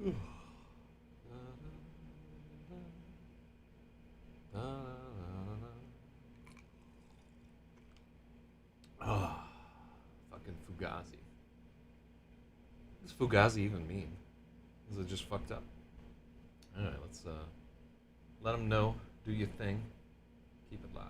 Oh, fucking Fugazi. What does Fugazi even mean? Is it just fucked up? Alright, let's let them know. Do your thing. Keep it live.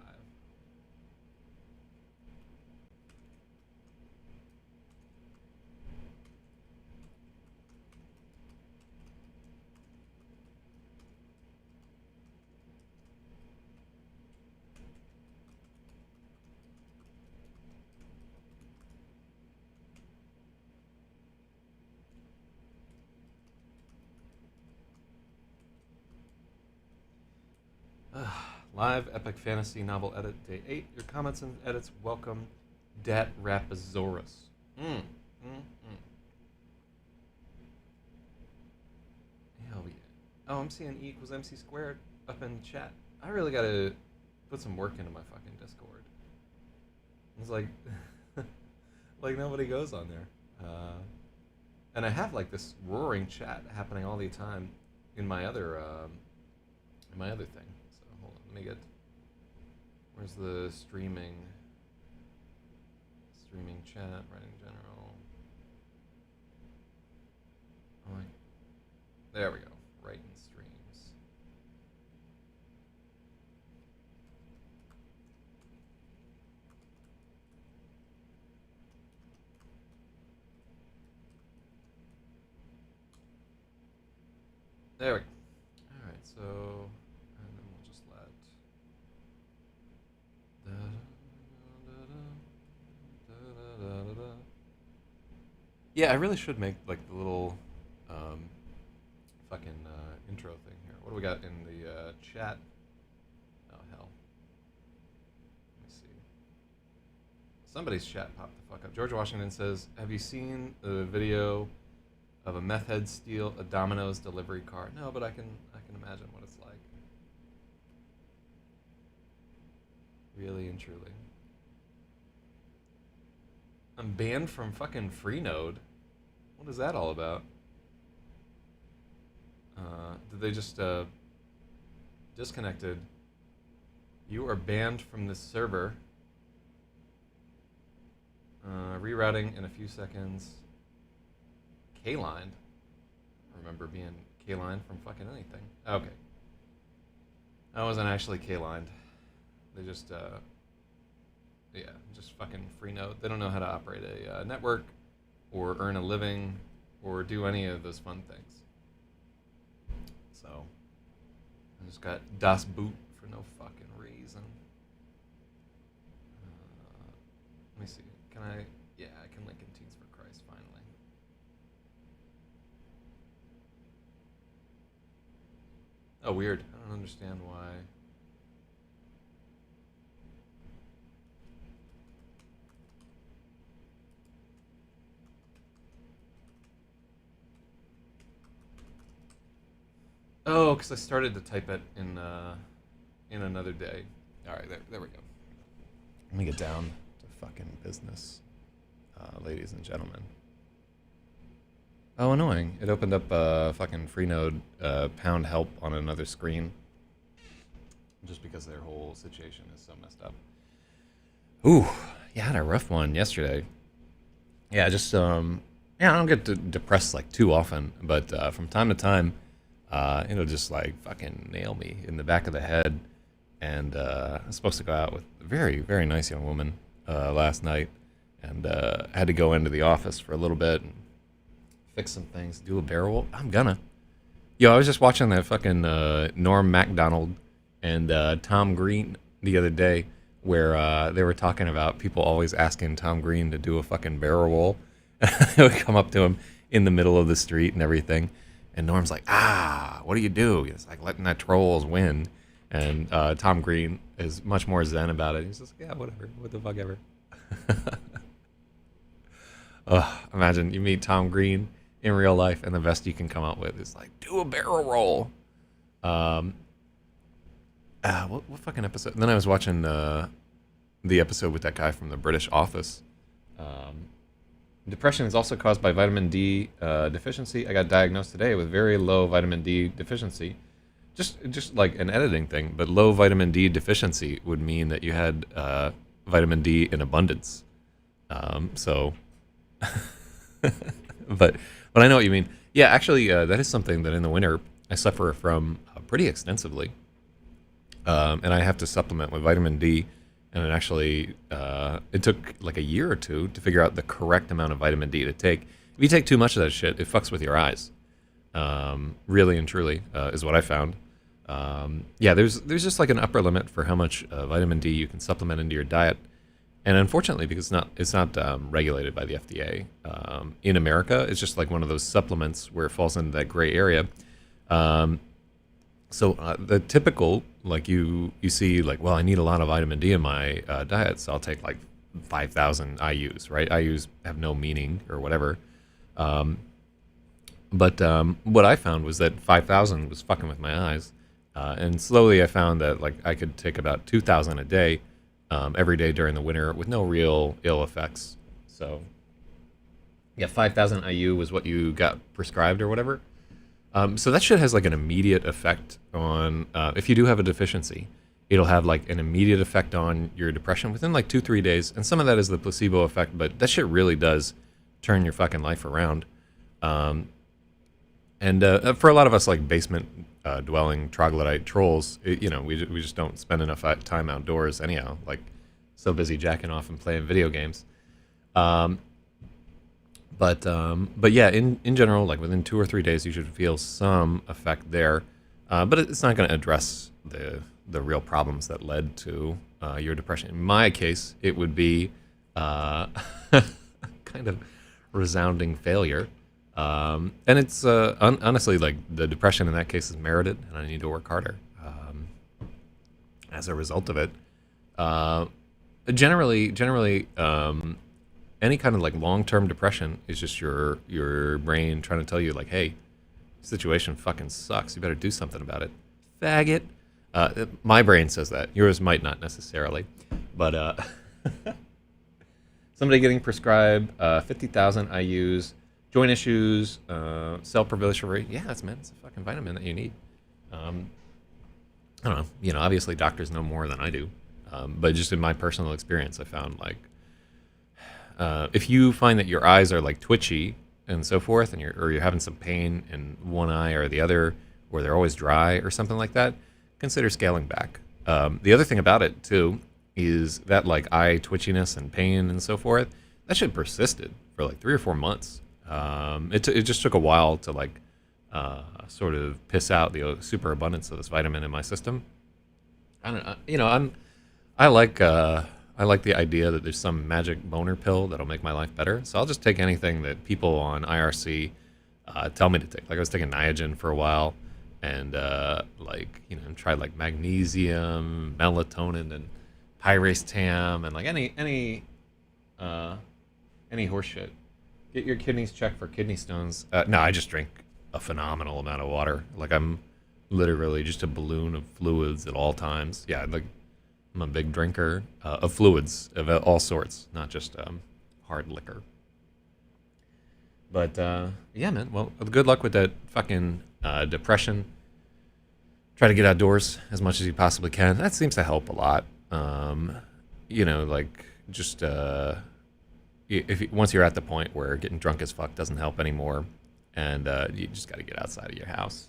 Live Epic Fantasy Novel Edit Day 8. Your comments and edits welcome. Dat RAPAXORIS. Hell yeah. Oh, I'm seeing E equals MC squared up in chat. I really gotta put some work into my fucking Discord. It's like, like nobody goes on there. And I have like this roaring chat happening all the time in my other thing. So hold on, let me get. Where's the streaming chat right in general? Oh, there we go. Right in streams. There we go. All right, so and then we'll just let. Yeah, I really should make like the little fucking intro thing here. What do we got in the chat? Oh hell. Let me see. Somebody's chat popped the fuck up. George Washington says, "Have you seen the video of a meth head steal a Domino's delivery car?" No, but I can imagine what it's like. Really and truly. I'm banned from fucking Freenode. What is that all about? Did they just disconnected? You are banned from this server. Rerouting in a few seconds. K-lined. I remember being K-lined from fucking anything. Okay. I wasn't actually K-lined. They just yeah, just fucking Freenode. They don't know how to operate a network or earn a living or do any of those fun things. So I just got Das Boot for no fucking reason. Let me see. Can I? Yeah, I can link in Teens for Christ finally. Oh, weird. I don't understand why. Oh, because I started to type it in another day. All right, there we go. Let me get down to fucking business, ladies and gentlemen. Oh, annoying! It opened up fucking Freenode pound help on another screen, just because their whole situation is so messed up. Ooh, yeah, I had a rough one yesterday. Yeah, just yeah, I don't get depressed like too often, but from time to time. It'll just like fucking nail me in the back of the head. And I was supposed to go out with a very, very nice young woman last night. And had to go into the office for a little bit and fix some things, do a barrel roll. I'm gonna. Yo, I was just watching that fucking Norm Macdonald and Tom Green the other day where they were talking about people always asking Tom Green to do a fucking barrel roll. They would come up to him in the middle of the street and everything. And Norm's like, what do you do? It's like letting that trolls win. And Tom Green is much more zen about it. He's just like, yeah, whatever. What the fuck ever. Imagine you meet Tom Green in real life and the best you can come up with is like, do a barrel roll. What fucking episode? And then I was watching the episode with that guy from the British Office. Depression is also caused by vitamin D deficiency. I got diagnosed today with very low vitamin D deficiency. Just like an editing thing, but low vitamin D deficiency would mean that you had vitamin D in abundance. So, but I know what you mean. Yeah, actually, that is something that in the winter I suffer from pretty extensively, and I have to supplement with vitamin D. And it actually it took like a year or two to figure out the correct amount of vitamin D to take. If you take too much of that shit, it fucks with your eyes. Really and truly is what I found. Yeah, there's just like an upper limit for how much vitamin D you can supplement into your diet, and unfortunately, because it's not regulated by the FDA in America, it's just like one of those supplements where it falls into that gray area. So the typical, like you see, like, well, I need a lot of vitamin D in my diet, so I'll take like 5,000 IUs, right? IUs have no meaning or whatever. But what I found was that 5,000 was fucking with my eyes. And slowly I found that like I could take about 2,000 a day every day during the winter with no real ill effects. So yeah, 5,000 IU was what you got prescribed or whatever. So that shit has like an immediate effect on, if you do have a deficiency, it'll have like an immediate effect on your depression within like 2-3 days. And some of that is the placebo effect, but that shit really does turn your fucking life around. And for a lot of us, like basement dwelling troglodyte trolls, we just don't spend enough time outdoors anyhow. Like, so busy jacking off and playing video games. But yeah, in general, like within 2 or 3 days, you should feel some effect there. But it's not going to address the real problems that led to your depression. In my case, it would be kind of resounding failure. And it's honestly, like, the depression in that case is merited, and I need to work harder as a result of it. Generally, any kind of like long-term depression is just your brain trying to tell you like, hey, situation fucking sucks. You better do something about it, faggot. My brain says that. Yours might not necessarily, but somebody getting prescribed 50,000 IUs. Joint issues, cell proliferation. Yeah, it's a fucking vitamin that you need. I don't know. Obviously doctors know more than I do. But just in my personal experience, I found like, if you find that your eyes are like twitchy and so forth, and you're having some pain in one eye or the other, or they're always dry or something like that, consider scaling back. The other thing about it too is that like eye twitchiness and pain and so forth, that shit persisted for like 3 or 4 months. It just took a while to like sort of piss out the superabundance of this vitamin in my system. I don't know, I like the idea that there's some magic boner pill that'll make my life better. So I'll just take anything that people on IRC tell me to take. Like I was taking Niagen for a while, and tried like magnesium, melatonin, and piracetam, and like any horse shit. Get your kidneys checked for kidney stones. No, I just drink a phenomenal amount of water. Like I'm literally just a balloon of fluids at all times. Yeah, like I'm a big drinker of fluids of all sorts, not just hard liquor. But yeah, man. Well, good luck with that fucking depression. Try to get outdoors as much as you possibly can. That seems to help a lot. Just once you're at the point where getting drunk as fuck doesn't help anymore, and you just got to get outside of your house.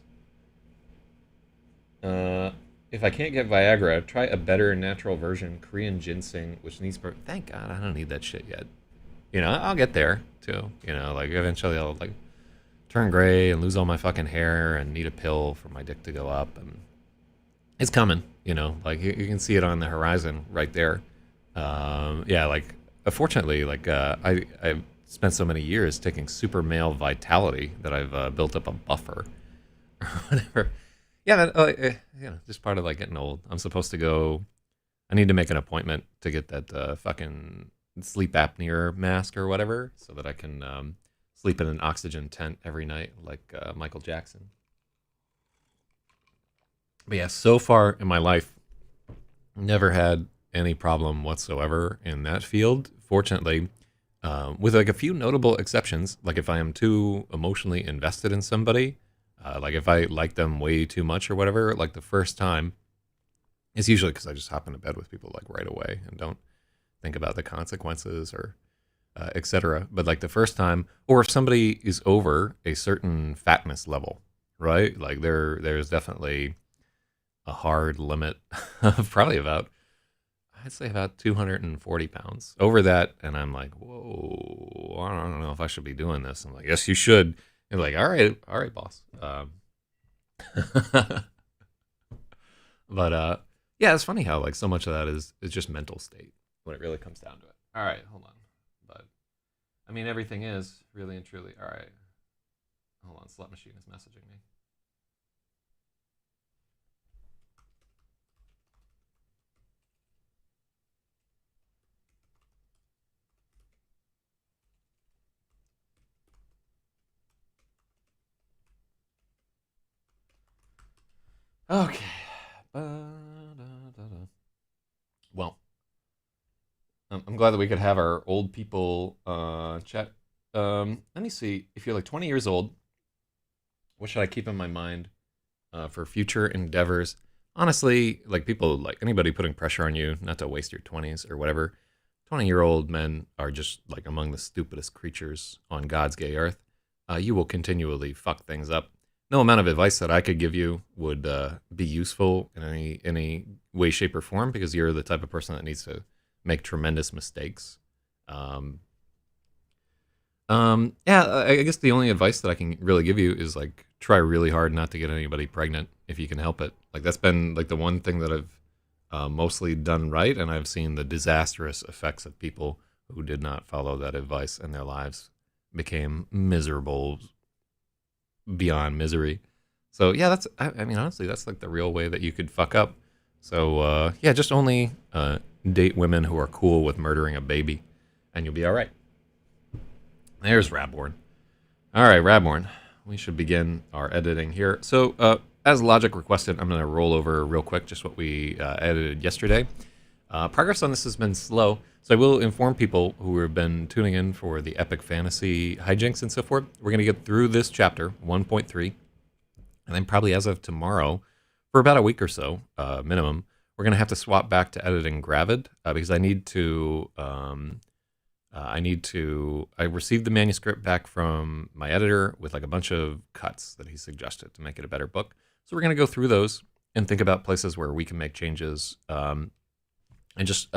If I can't get Viagra, try a better natural version, Korean ginseng, which needs. Thank God, I don't need that shit yet. I'll get there too. Like eventually I'll like turn gray and lose all my fucking hair and need a pill for my dick to go up, and it's coming. Like you can see it on the horizon right there. Yeah, like. Fortunately, like I've spent so many years taking super male vitality that I've built up a buffer or whatever. Yeah, just part of like getting old. I'm supposed to go. I need to make an appointment to get that fucking sleep apnea mask or whatever, so that I can sleep in an oxygen tent every night, like Michael Jackson. But yeah, so far in my life, never had any problem whatsoever in that field. Fortunately, with like a few notable exceptions. Like if I am too emotionally invested in somebody, like if I like them way too much or whatever, like the first time, it's usually because I just hop into bed with people like right away and don't think about the consequences or etc. But like the first time, or if somebody is over a certain fatness level, right? Like there's definitely a hard limit of probably about, I'd say about 240 pounds. Over that, and I'm like, whoa, I don't know if I should be doing this. I'm like, yes, you should. And like, all right, boss. But yeah, it's funny how like so much of that is just mental state when it really comes down to it. All right, hold on. But I mean, everything is really and truly. All right, hold on. Slut Machine is messaging me. Okay. Well, I'm glad that we could have our old people chat. Let me see. If you're like 20 years old, what should I keep in my mind for future endeavors? Honestly, like people, like anybody putting pressure on you not to waste your 20s or whatever. 20-year-old men are just like among the stupidest creatures on God's gay earth. You will continually fuck things up. No amount of advice that I could give you would be useful in any way, shape, or form because you're the type of person that needs to make tremendous mistakes. Um, yeah, I guess the only advice that I can really give you is like try really hard not to get anybody pregnant if you can help it. Like that's been like the one thing that I've mostly done right, and I've seen the disastrous effects of people who did not follow that advice, and their lives became miserable beyond misery. So yeah, that's I mean honestly that's like the real way that you could fuck up. So yeah, just only date women who are cool with murdering a baby, and you'll be all right. There's Rabborn. All right, Rabborn. We should begin our editing here. So, as Logic requested, I'm going to roll over real quick just what we edited yesterday. Progress on this has been slow, so I will inform people who have been tuning in for the epic fantasy hijinks and so forth. We're going to get through this chapter, 1.3, and then probably as of tomorrow, for about a week or so, minimum, we're going to have to swap back to editing Gravid because I need to... I received the manuscript back from my editor with like a bunch of cuts that he suggested to make it a better book. So we're going to go through those and think about places where we can make changes. And just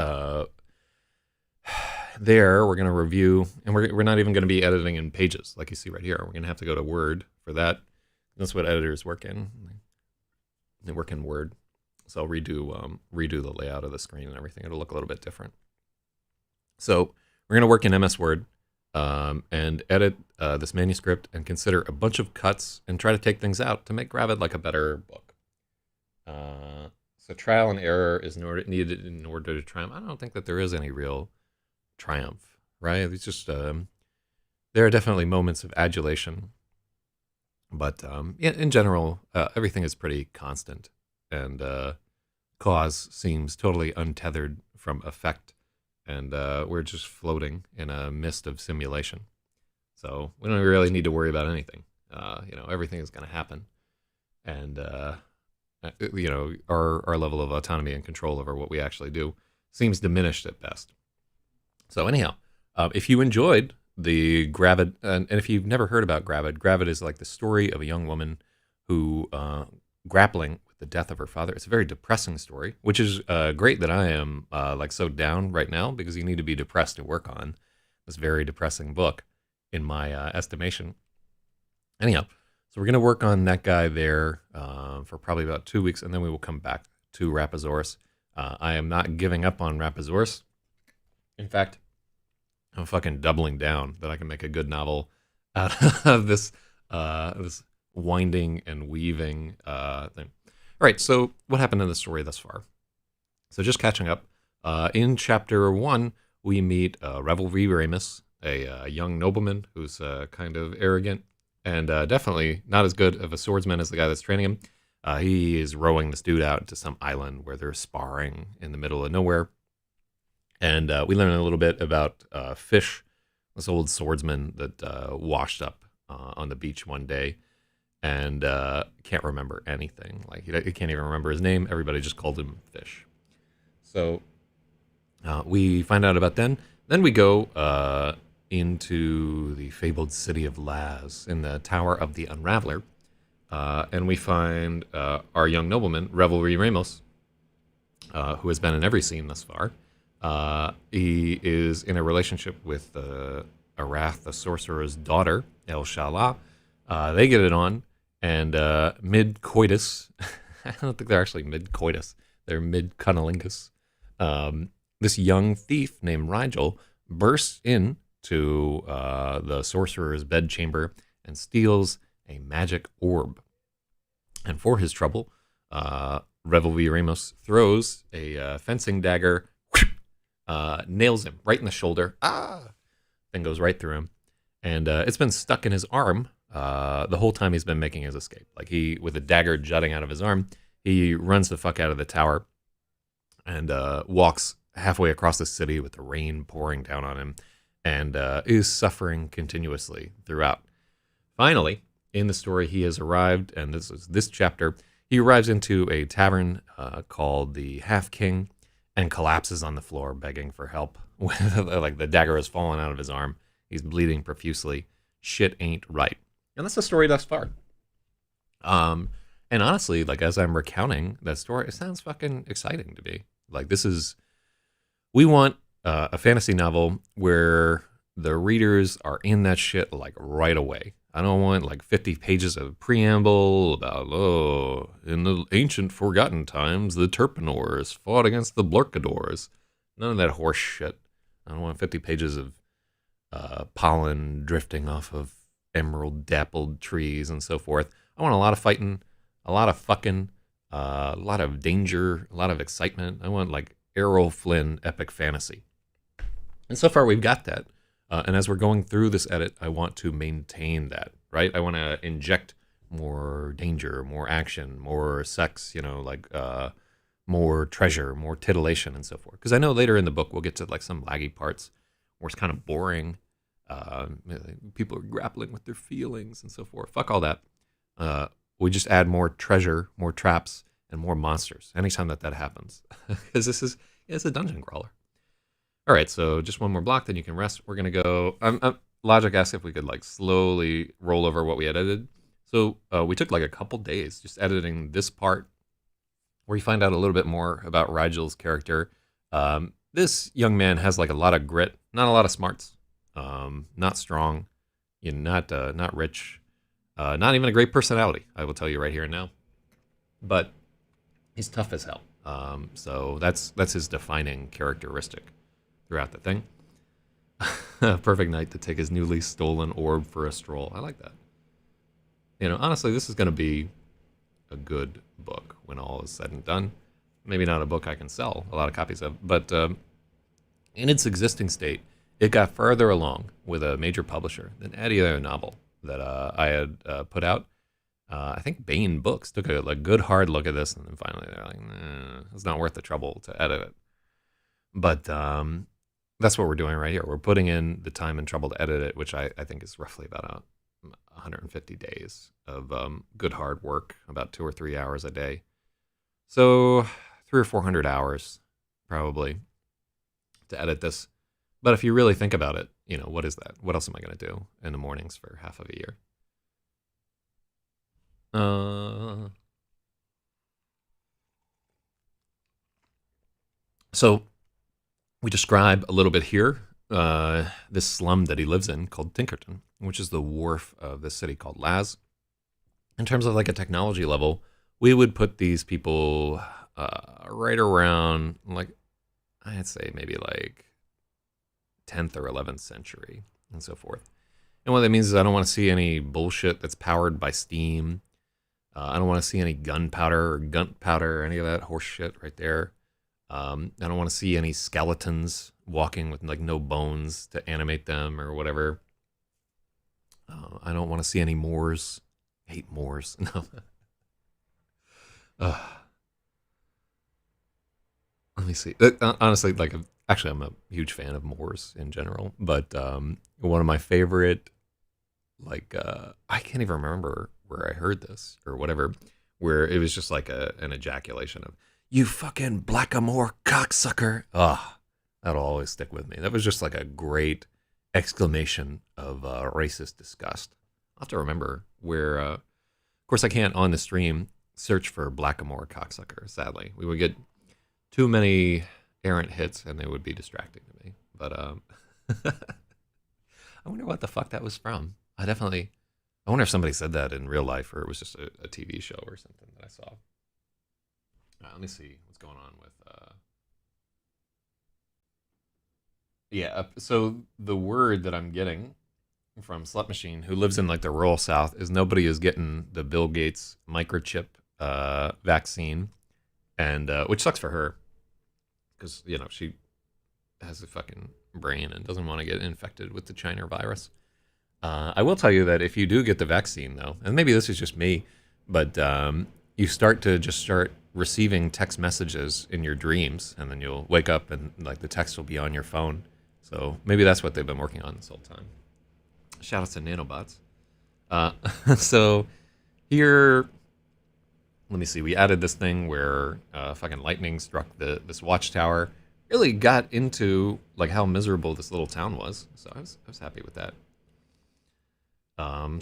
there, we're going to review, and we're not even going to be editing in Pages like you see right here. We're going to have to go to Word for that. That's what editors work in. They work in Word. So I'll redo the layout of the screen and everything. It'll look a little bit different. So we're going to work in MS Word and edit this manuscript and consider a bunch of cuts and try to take things out to make Gravid like a better book. So trial and error is needed in order to triumph. I don't think that there is any real triumph, right? It's just there are definitely moments of adulation, but in general, everything is pretty constant, and cause seems totally untethered from effect. And we're just floating in a mist of simulation. So we don't really need to worry about anything. Everything is going to happen. And, our level of autonomy and control over what we actually do seems diminished at best. So anyhow, if you enjoyed the Gravid, and if you've never heard about Gravid, Gravid is like the story of a young woman who grappling with the death of her father. It's a very depressing story, which is great that I am like so down right now because you need to be depressed to work on this very depressing book, in my estimation. Anyhow, so we're going to work on that guy there for probably about 2 weeks, and then we will come back to RAPAXORIS. I am not giving up on RAPAXORIS. In fact, I'm fucking doubling down that I can make a good novel out of this winding and weaving thing. All right, so what happened in the story thus far? So just catching up. In chapter 1, we meet Revel V. Ramus, a young nobleman who's kind of arrogant and definitely not as good of a swordsman as the guy that's training him. He is rowing this dude out to some island where they're sparring in the middle of nowhere. And we learn a little bit about fish this old swordsman that washed up on the beach one day and can't remember anything. Like he can't even remember his name. Everybody just called him Fish. So we find out about then. Then we go into the fabled city of Laz in the Tower of the Unraveler. And we find our young nobleman, Revelry Ramos, who has been in every scene thus far. He is in a relationship with Arath, the sorcerer's daughter, El Shala. They get it on, and mid-coitus, I don't think they're actually mid-coitus, they're mid-cunnilingus. This young thief named Rigel bursts into the sorcerer's bedchamber and steals a magic orb. And for his trouble, Revelry Ramos throws a fencing dagger, nails him right in the shoulder. Thing goes right through him. And it's been stuck in his arm the whole time he's been making his escape. Like with a dagger jutting out of his arm, he runs the fuck out of the tower and walks halfway across the city with the rain pouring down on him and is suffering continuously throughout. Finally, in the story, he has arrived, and this is this chapter, he arrives into a tavern called the Half King and collapses on the floor begging for help. Like the dagger has fallen out of his arm. He's bleeding profusely. Shit ain't right. And that's the story thus far. And honestly, like as I'm recounting that story, it sounds fucking exciting to me. Like we want a fantasy novel where the readers are in that shit like right away. I don't want like 50 pages of preamble about, in the ancient forgotten times, the Terpinors fought against the Blorkadors. None of that horse shit. I don't want 50 pages of pollen drifting off of emerald dappled trees and so forth. I want a lot of fighting, a lot of fucking, a lot of danger, a lot of excitement. I want like Errol Flynn epic fantasy. And so far we've got that. And as we're going through this edit, I want to maintain that, right? I want to inject more danger, more action, more sex, like more treasure, more titillation, and so forth. Because I know later in the book we'll get to like some laggy parts where it's kind of boring. People are grappling with their feelings and so forth. Fuck all that. We just add more treasure, more traps, and more monsters anytime that happens. Because it's a dungeon crawler. All right, so just one more block, then you can rest. We're going to go... Logic asked if we could like slowly roll over what we edited. So we took like a couple days just editing this part where you find out a little bit more about Rigel's character. This young man has like a lot of grit, not a lot of smarts, not strong, not rich, not even a great personality, I will tell you right here and now. But he's tough as hell. So that's his defining characteristic throughout the thing. Perfect night to take his newly stolen orb for a stroll. I like that. Honestly, this is going to be a good book when all is said and done. Maybe not a book I can sell a lot of copies of, but in its existing state, it got further along with a major publisher than any other novel that I had put out. I think Baen Books took a good hard look at this, and then finally they're like, nah, it's not worth the trouble to edit it. But that's what we're doing right here. We're putting in the time and trouble to edit it, which I think is roughly about 150 days of good hard work, about 2 or 3 hours a day. So 300 or 400 hours probably to edit this. But if you really think about it, what is that? What else am I going to do in the mornings for half of a year? So we describe a little bit here this slum that he lives in called Tinkerton, which is the wharf of this city called Laz. In terms of like a technology level, we would put these people right around, like, I'd say maybe like 10th or 11th century and so forth. And what that means is I don't want to see any bullshit that's powered by steam. I don't want to see any gunpowder or any of that horse shit right there. I don't want to see any skeletons walking with like no bones to animate them or whatever. I don't want to see any Moors. I hate Moors. No. Let me see. Honestly, like Actually, I'm a huge fan of Moors in general, but one of my favorite, like, I can't even remember where I heard this or whatever, where it was just like an ejaculation of, you fucking blackamoor cocksucker. Ah, that'll always stick with me. That was just like a great exclamation of racist disgust. I'll have to remember where, of course, I can't on the stream search for blackamoor cocksucker, sadly. We would get too many errant hits and they would be distracting to me. But I wonder what the fuck that was from. I wonder if somebody said that in real life or it was just a TV show or something that I saw. Let me see what's going on with. Yeah, so the word that I'm getting from Slut Machine, who lives in like the rural South, is nobody is getting the Bill Gates microchip vaccine, and which sucks for her because she has a fucking brain and doesn't want to get infected with the China virus. I will tell you that if you do get the vaccine, though, and maybe this is just me, but you start receiving text messages in your dreams, and then you'll wake up and like the text will be on your phone. So maybe that's what they've been working on this whole time. Shout out to nanobots. Uh, so here, let me see. We added this thing where fucking lightning struck this watchtower. Really got into like how miserable this little town was. So I was happy with that.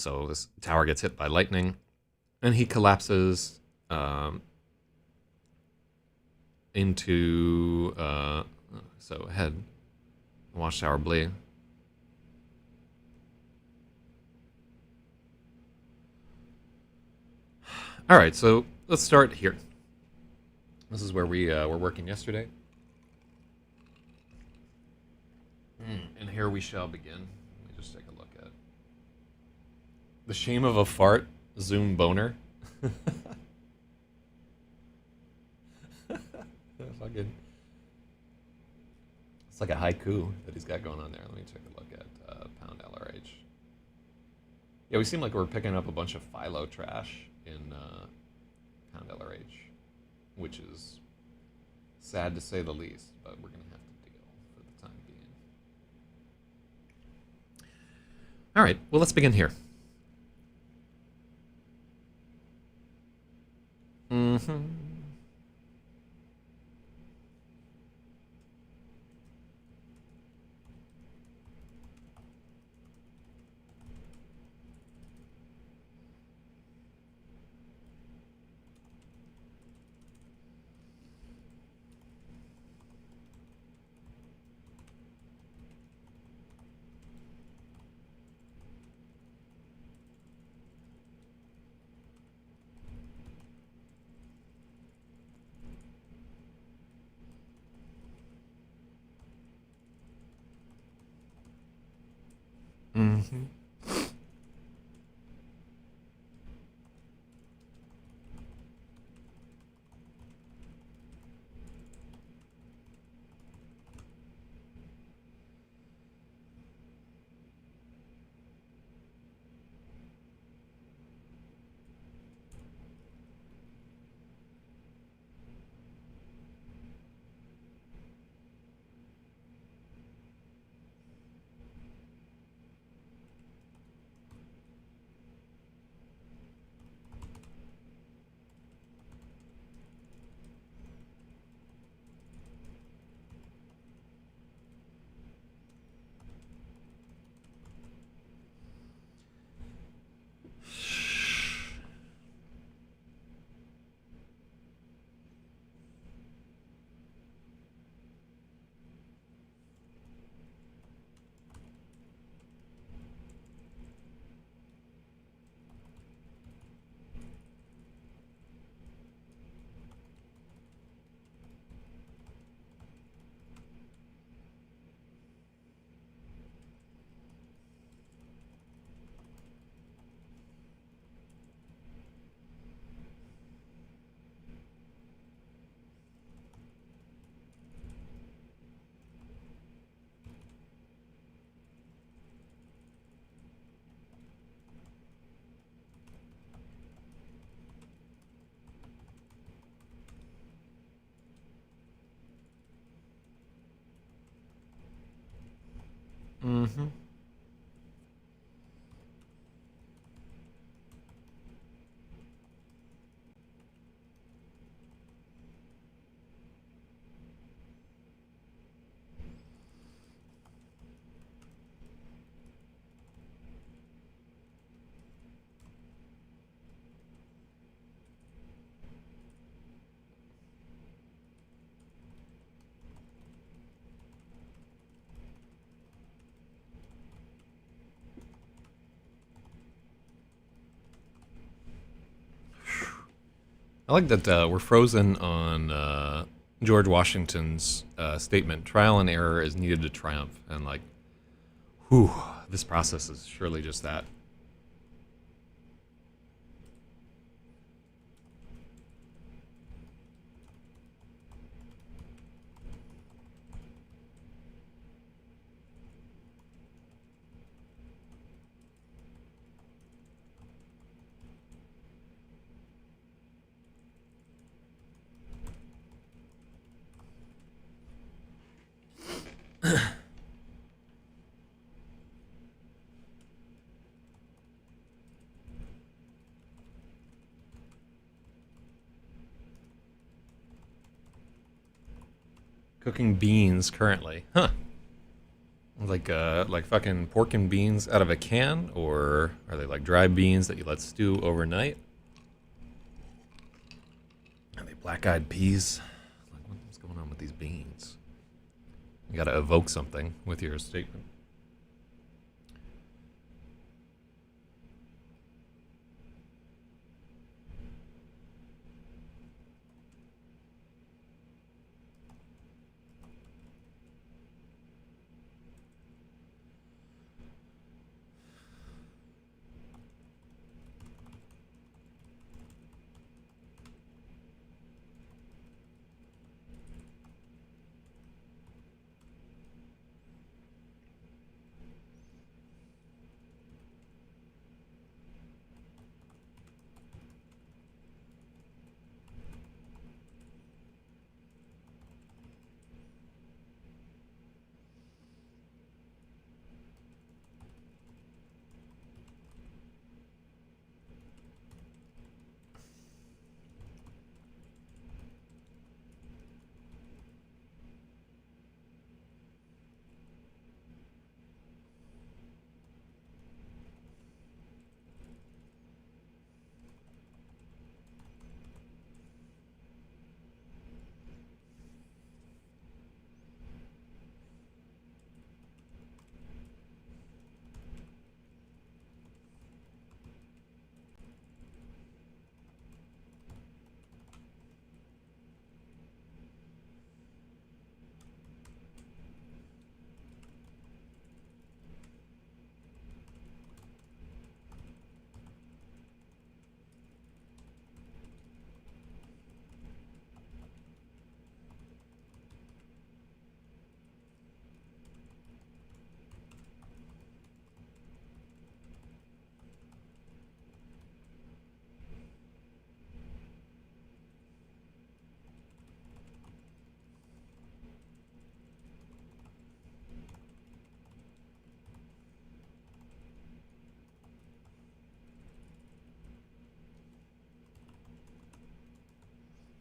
So this tower gets hit by lightning, and he collapses into so head watchtower bleed. All right, so let's start here. This is where we were working yesterday, and here we shall begin. Let me just take a look at the shame of a fart. Zoom boner. Fucking, it's like a haiku that he's got going on there. Let me take a look at pound LRH. Yeah, we seem like we're picking up a bunch of philo trash in pound LRH, which is sad to say the least, but we're gonna have to deal for the time being. All right, well, let's begin here. Mm-hmm. Mm-hmm. Mm-hmm. I like that we're frozen on George Washington's statement: "Trial and error is needed to triumph." And like, whew, this process is surely just that. Cooking beans currently, huh? Like fucking pork and beans out of a can, or are they like dry beans that you let stew overnight? Are they black-eyed peas? Like, what's going on with these beans? You got to evoke something with your statement.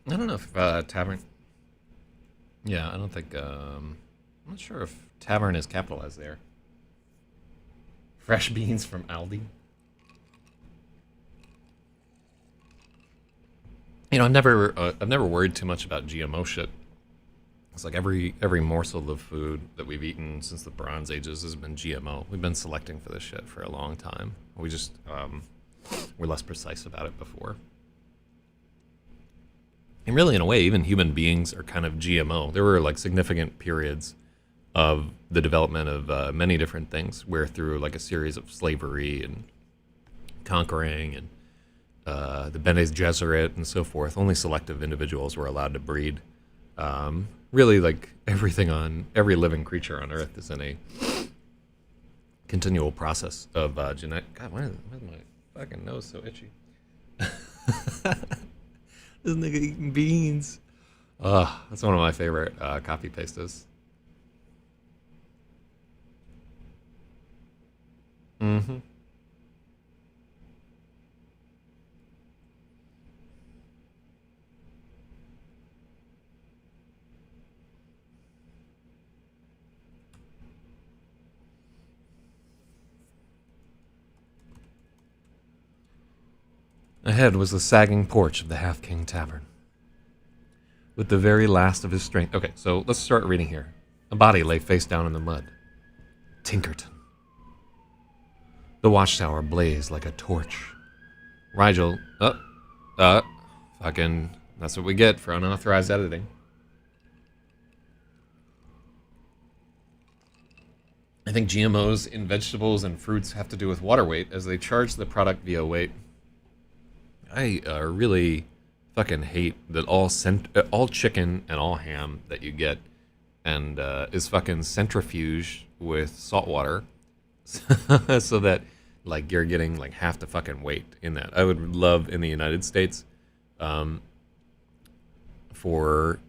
I don't know if tavern. Yeah, I don't think. I'm not sure if tavern is capitalized there. Fresh beans from Aldi. I've never worried too much about GMO shit. It's like every morsel of food that we've eaten since the Bronze Ages has been GMO. We've been selecting for this shit for a long time. We just we're less precise about it before. And really, in a way, even human beings are kind of GMO. There were like significant periods of the development of many different things, where through like a series of slavery and conquering and the Bene Gesserit and so forth, only selective individuals were allowed to breed. Really, like everything on every living creature on Earth is in a continual process of genetic. God, why is my fucking nose so itchy? This nigga eating beans. That's one of my favorite copy pastes. Mm-hmm. Ahead was the sagging porch of the Half King Tavern. With the very last of his strength. Okay, so let's start reading here. A body lay face down in the mud. Tinkerton. The watchtower blazed like a torch. Rigel. Fucking. That's what we get for unauthorized editing. I think GMOs in vegetables and fruits have to do with water weight, as they charge the product via weight. I really fucking hate that all chicken and all ham that you get and is fucking centrifuge with salt water, so that like you're getting like half the fucking weight in that. I would love in the United States, for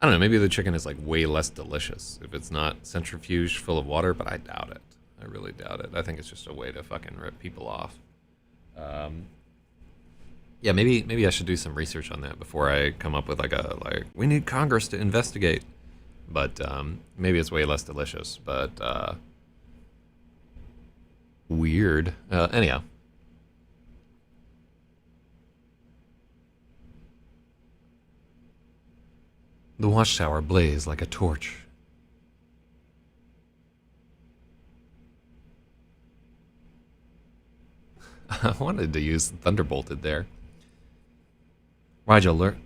I don't know, maybe the chicken is like way less delicious if it's not centrifuge full of water, but I doubt it. I really doubt it. I think it's just a way to fucking rip people off. Yeah, maybe I should do some research on that before I come up with like we need Congress to investigate. But maybe it's way less delicious. But weird. Anyhow, the watchtower blazed like a torch. I wanted to use Thunderbolted there. Rigel learned.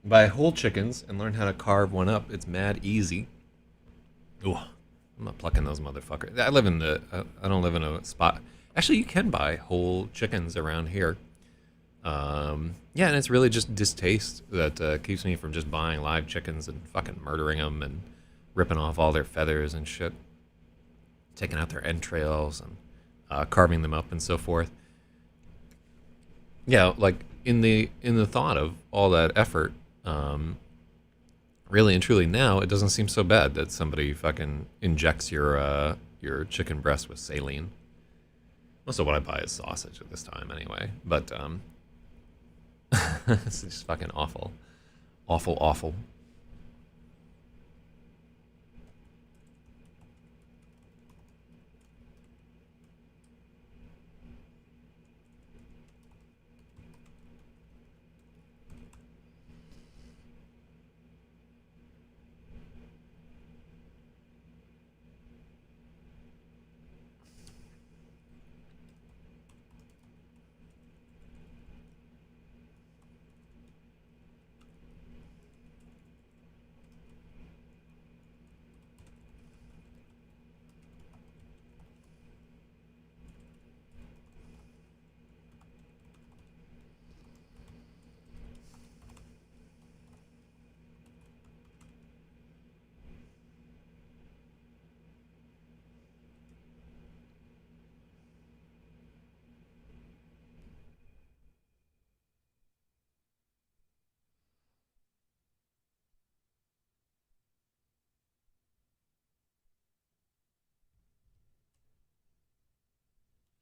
Buy whole chickens and learn how to carve one up. It's mad easy. Ooh, I'm not plucking those motherfuckers. I don't live in a spot. Actually, you can buy whole chickens around here. Yeah, and it's really just distaste that keeps me from just buying live chickens and fucking murdering them and ripping off all their feathers and shit, taking out their entrails and carving them up and so forth. Yeah, like in the thought of all that effort, really and truly now it doesn't seem so bad that somebody fucking injects your chicken breast with saline. Most of what I buy is sausage at this time anyway, but it's just fucking awful, awful, awful.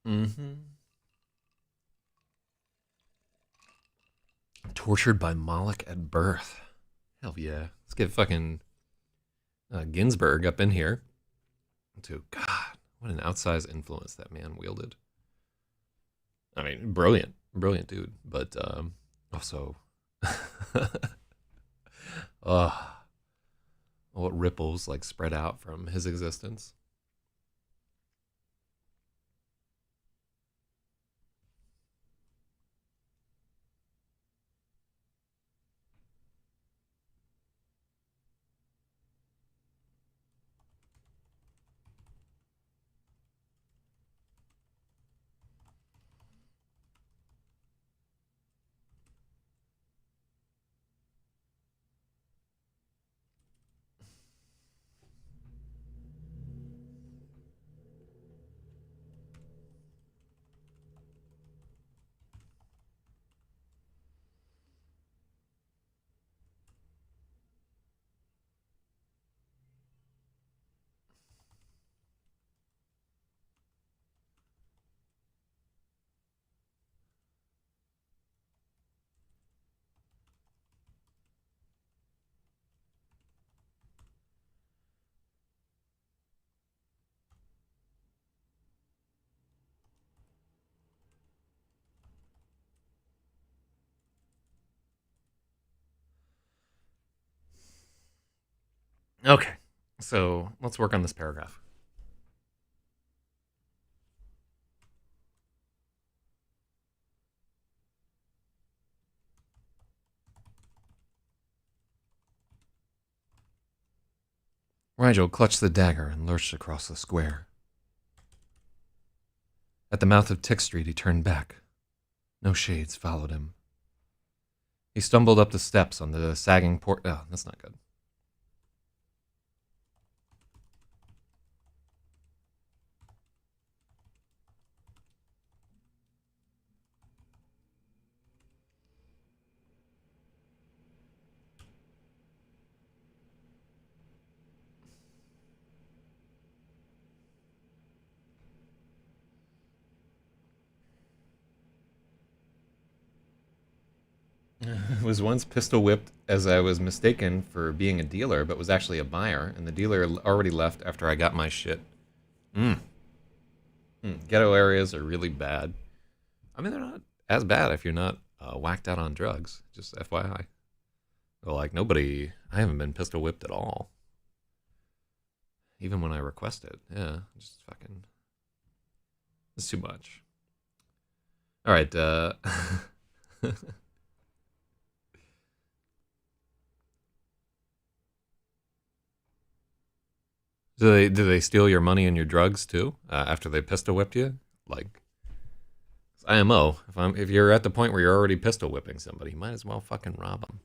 Mm-hmm. Tortured by Moloch at birth. Hell yeah. Let's get fucking Ginsburg up in here. To God, what an outsized influence that man wielded. I mean, brilliant, brilliant dude, but also, what ripples like spread out from his existence. Okay, so let's work on this paragraph. Rigel clutched the dagger and lurched across the square. At the mouth of Tick Street, he turned back. No shades followed him. He stumbled up the steps on the sagging porch. Oh, that's not good. Was once pistol whipped as I was mistaken for being a dealer, but was actually a buyer, and the dealer already left after I got my shit. Mm. Ghetto areas are really bad. I mean, they're not as bad if you're not whacked out on drugs. Just FYI. Well, like nobody, I haven't been pistol whipped at all. Even when I request it. Yeah, just fucking, it's too much. All right. Do they steal your money and your drugs too after they pistol whipped you? Like IMO. If you're at the point where you're already pistol whipping somebody, you might as well fucking rob them.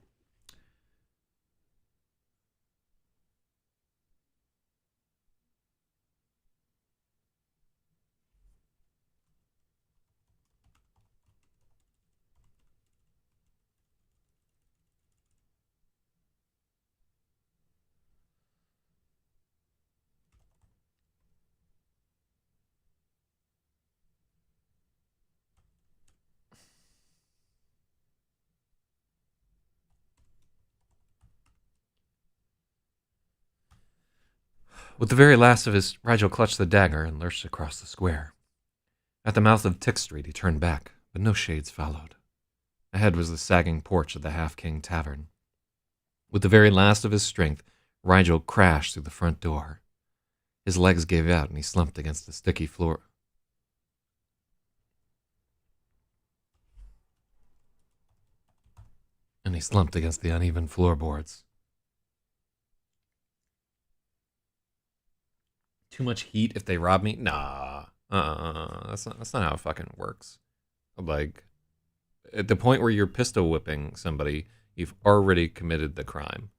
With the very last of his, Rigel clutched the dagger and lurched across the square. At the mouth of Tick Street, he turned back, but no shades followed. Ahead was the sagging porch of the Half King Tavern. With the very last of his strength, Rigel crashed through the front door. His legs gave out and he slumped against the sticky floor. And he slumped against the uneven floorboards. Too much heat if they rob me? Nah. That's not how it fucking works. Like, at the point where you're pistol whipping somebody, you've already committed the crime,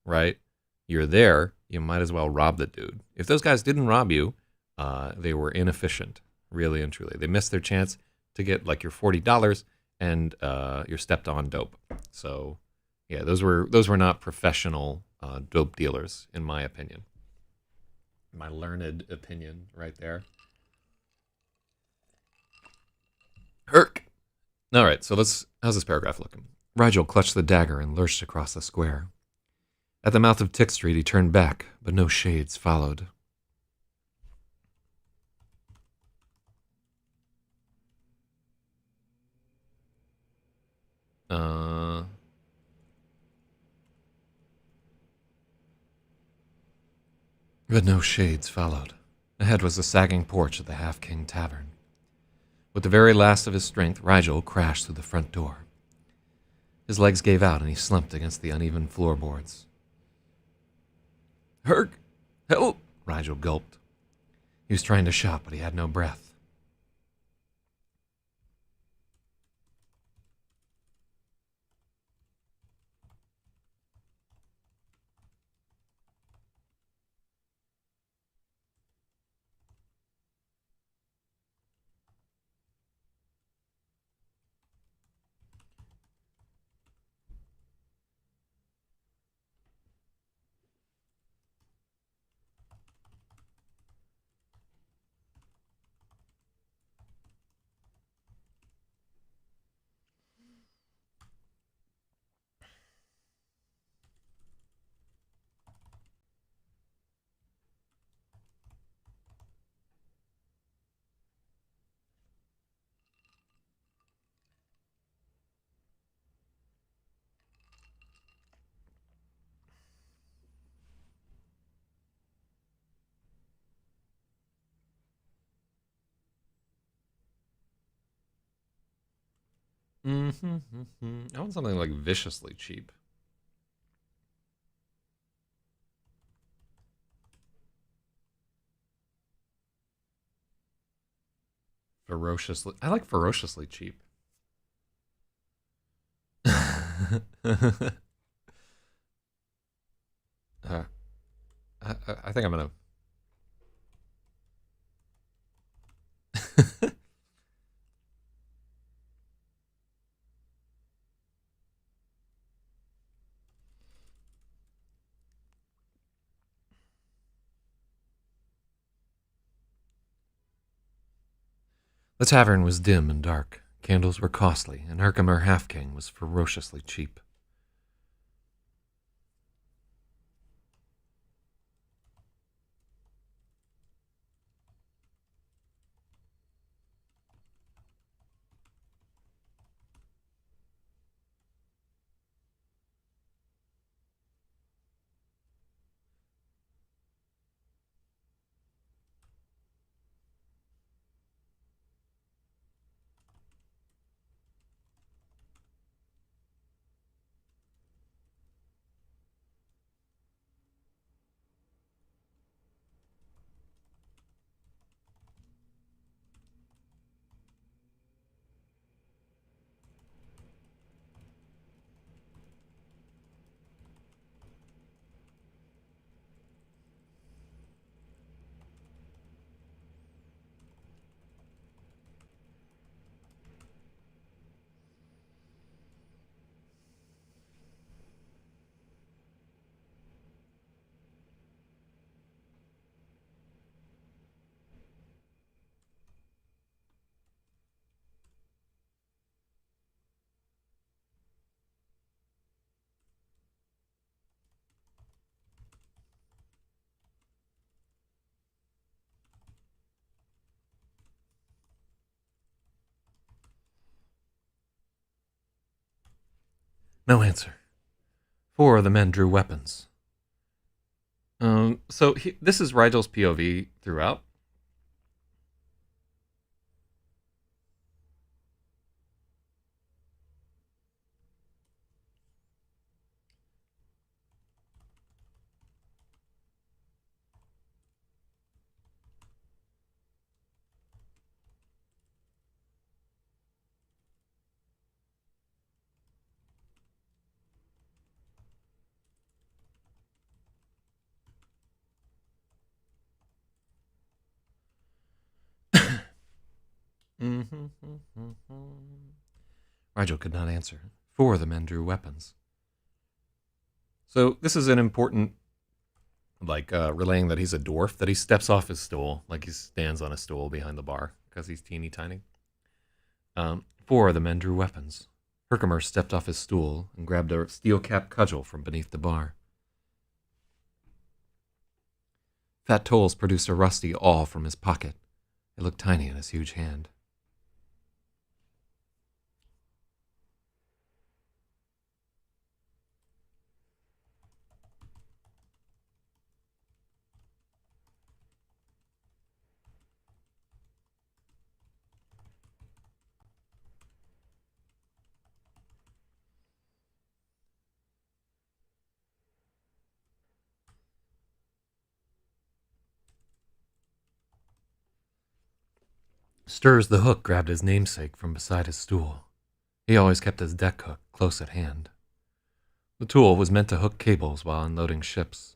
right? You're there, you might as well rob the dude. If those guys didn't rob you, they were inefficient, really and truly. They missed their chance to get like your $40 and your stepped on dope. So, yeah, those were not professional dope dealers, in my opinion. My learned opinion, right there. All right, so how's this paragraph looking? Rigel clutched the dagger and lurched across the square. At the mouth of Tick Street, he turned back, but no shades followed. Uh... But no shades followed. Ahead was the sagging porch of the Half King Tavern. With the very last of his strength, Rigel crashed through the front door. His legs gave out and he slumped against the uneven floorboards. Herc! Help! Rigel gulped. He was trying to shout, but he had no breath. I want something like viciously cheap. Ferociously. I like ferociously cheap. uh, I think I'm gonna. The tavern was dim and dark. Candles were costly, and Herkimer Half King was ferociously cheap. No answer. Four of the men drew weapons. This is Rigel's POV throughout. Rigel could not answer. Four of the men drew weapons. So this is an important, relaying that he's a dwarf, that he steps off his stool, like he stands on a stool behind the bar, because he's teeny tiny. 4 of the men drew weapons. Herkimer stepped off his stool and grabbed a steel-capped cudgel from beneath the bar. Fat Tolls produced a rusty awl from his pocket. It looked tiny in his huge hand. Stirs the hook grabbed his namesake from beside his stool. He always kept his deck hook close at hand. The tool was meant to hook cables while unloading ships.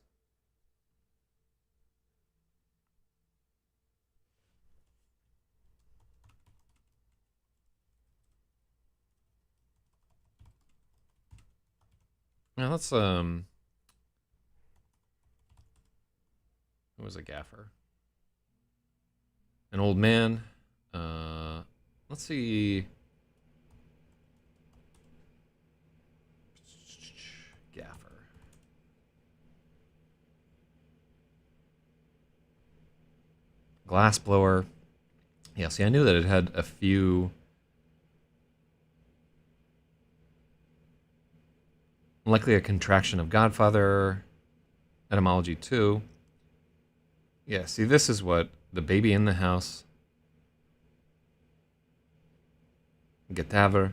Now let's who was a gaffer? An old man. Let's see. Gaffer. Glassblower. Yeah, see, I knew that it had a few. Likely a contraction of Godfather. Etymology 2. Yeah, see, this is what the baby in the house. Getaver,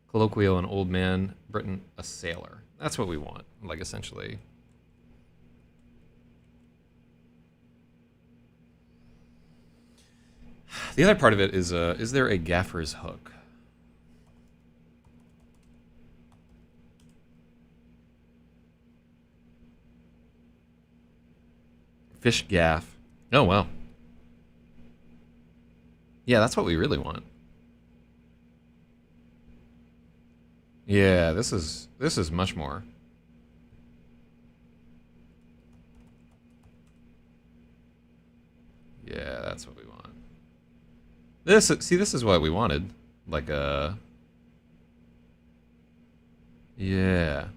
colloquial, an old man. Britain, a sailor. That's what we want, like, essentially. The other part of it is there a gaffer's hook? Fish gaff. Oh, well. Yeah, that's what we really want. Yeah, this is much more. Yeah, that's what we want. This is what we wanted. Like a yeah.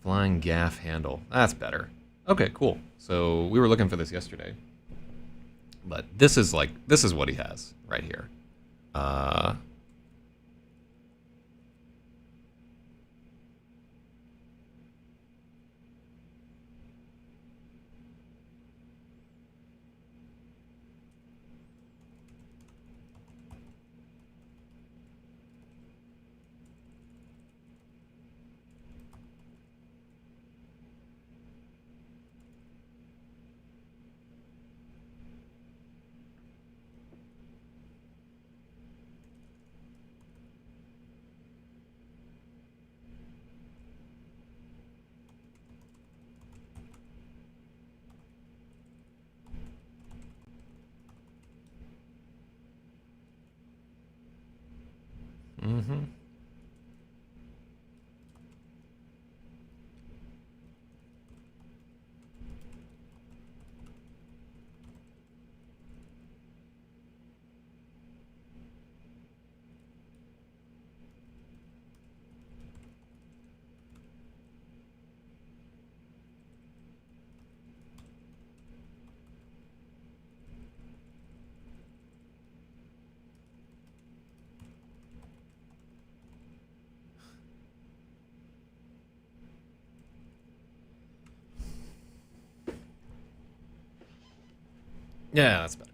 Flying gaff handle. That's better. Okay, cool. So we were looking for this yesterday. But this is what he has right here. Mm-hmm. Yeah, that's better.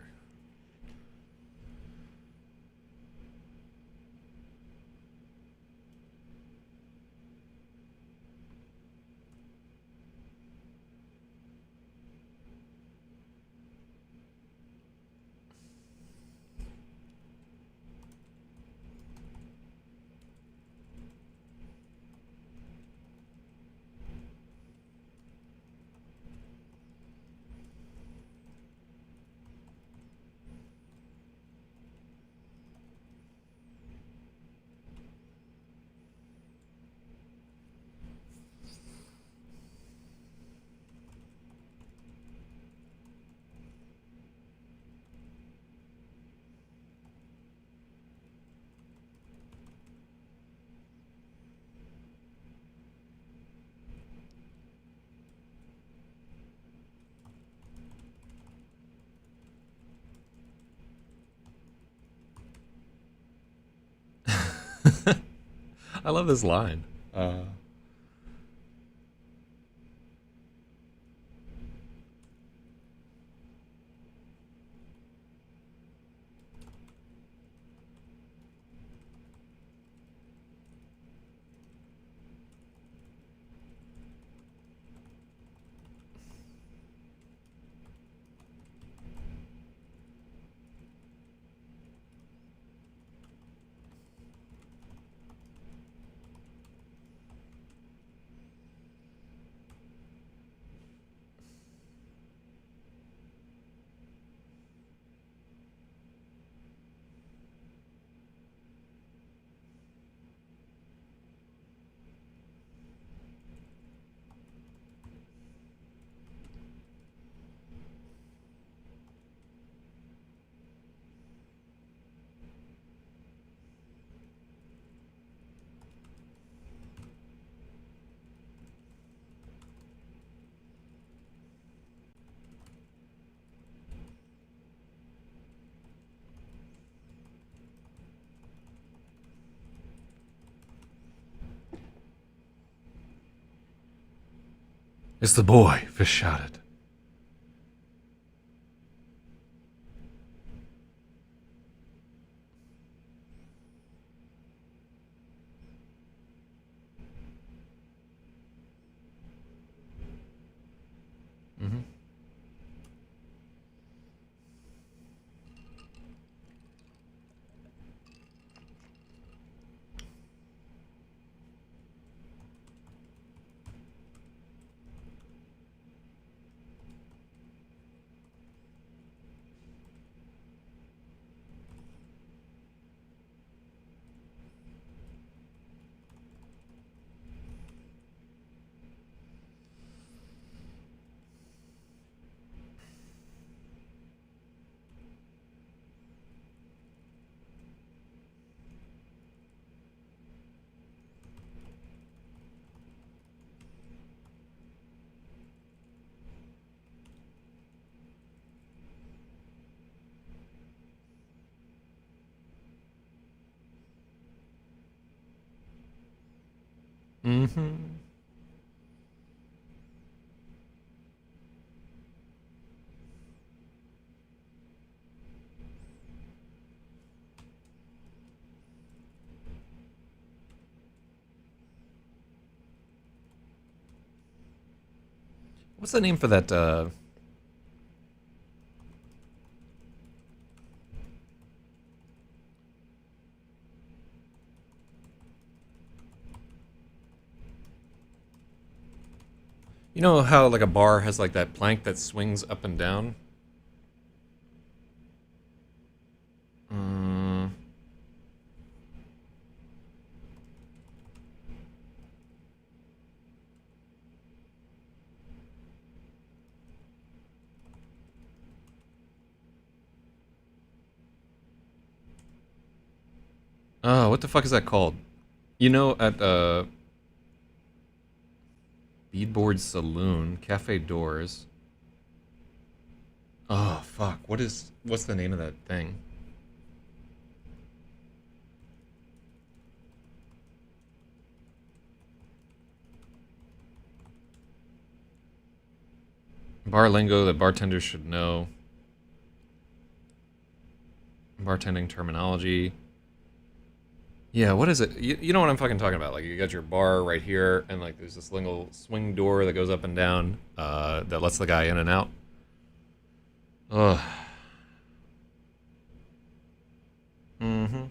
I love this line. It's the boy, Fish shouted. Mm-hmm. Mm-hmm. What's the name for that? You know how like a bar has like that plank that swings up and down? Mm. Oh, what the fuck is that called? You know, at Beadboard Saloon, Cafe Doors. Oh fuck! What's the name of that thing? Bar lingo that bartenders should know. Bartending terminology. Yeah, what is it? You know what I'm fucking talking about? Like you got your bar right here, and like there's this little swing door that goes up and down that lets the guy in and out. Ugh. Mm-hmm.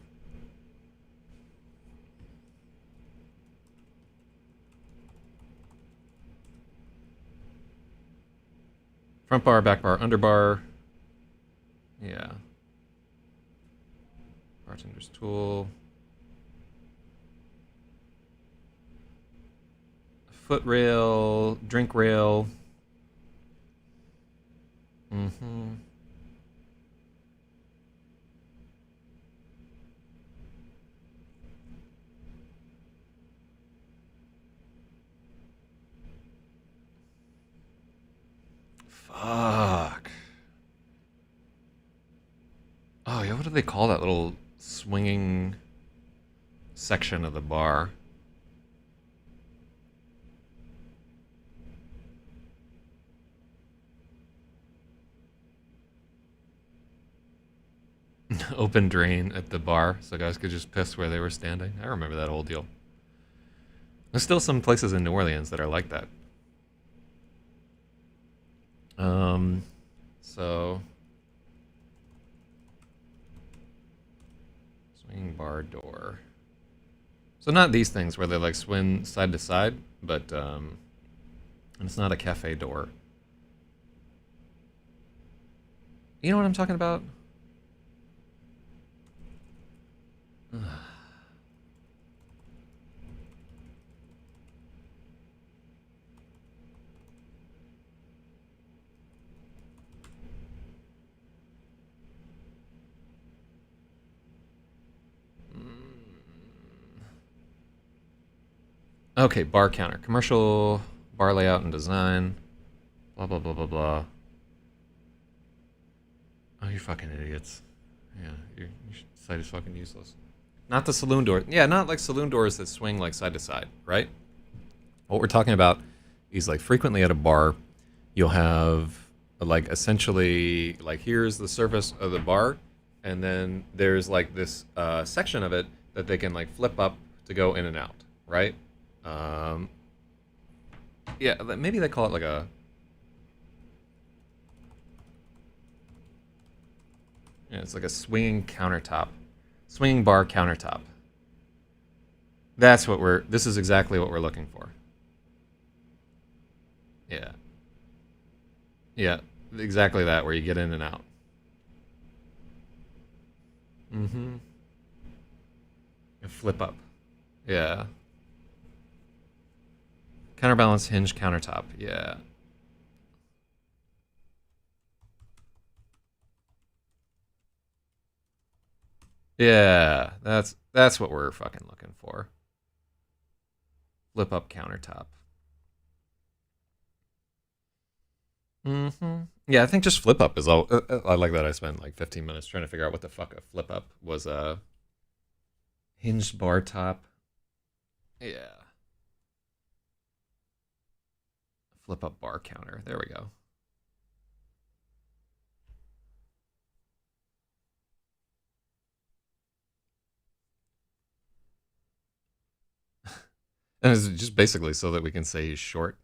Front bar, back bar, under bar. Yeah. Bartender's tool. Foot rail, drink rail. Mm-hmm. Fuck. Oh yeah, what do they call that little swinging section of the bar? Open drain at the bar so guys could just piss where they were standing. I remember that whole deal. There's still some places in New Orleans that are like that. So swing bar door. So not these things where they like swing side to side, but it's not a cafe door. You know what I'm talking about? Okay, bar counter. Commercial bar layout and design. Blah, blah, blah, blah, blah. Oh, you fucking idiots. Yeah, your site is fucking useless. Not the saloon door. Yeah, not like saloon doors that swing like side to side, right? What we're talking about is like frequently at a bar, you'll have like essentially like here's the surface of the bar, and then there's like this section of it that they can like flip up to go in and out, right? Um, yeah, maybe they call it like a. Yeah, it's like a swinging countertop, swinging bar countertop. That's what we're. This is exactly what we're looking for. Yeah, yeah, exactly that. Where you get in and out. Mm-hmm. And flip up. Yeah. Counterbalance hinge countertop. Yeah. Yeah. That's what we're fucking looking for. Flip up countertop. Mm-hmm. Yeah, I think just flip up is all. I like that. I spent like 15 minutes trying to figure out what the fuck a flip up was. A hinged bar top. Yeah. Flip up bar counter. There we go. And it's just basically so that we can say he's short.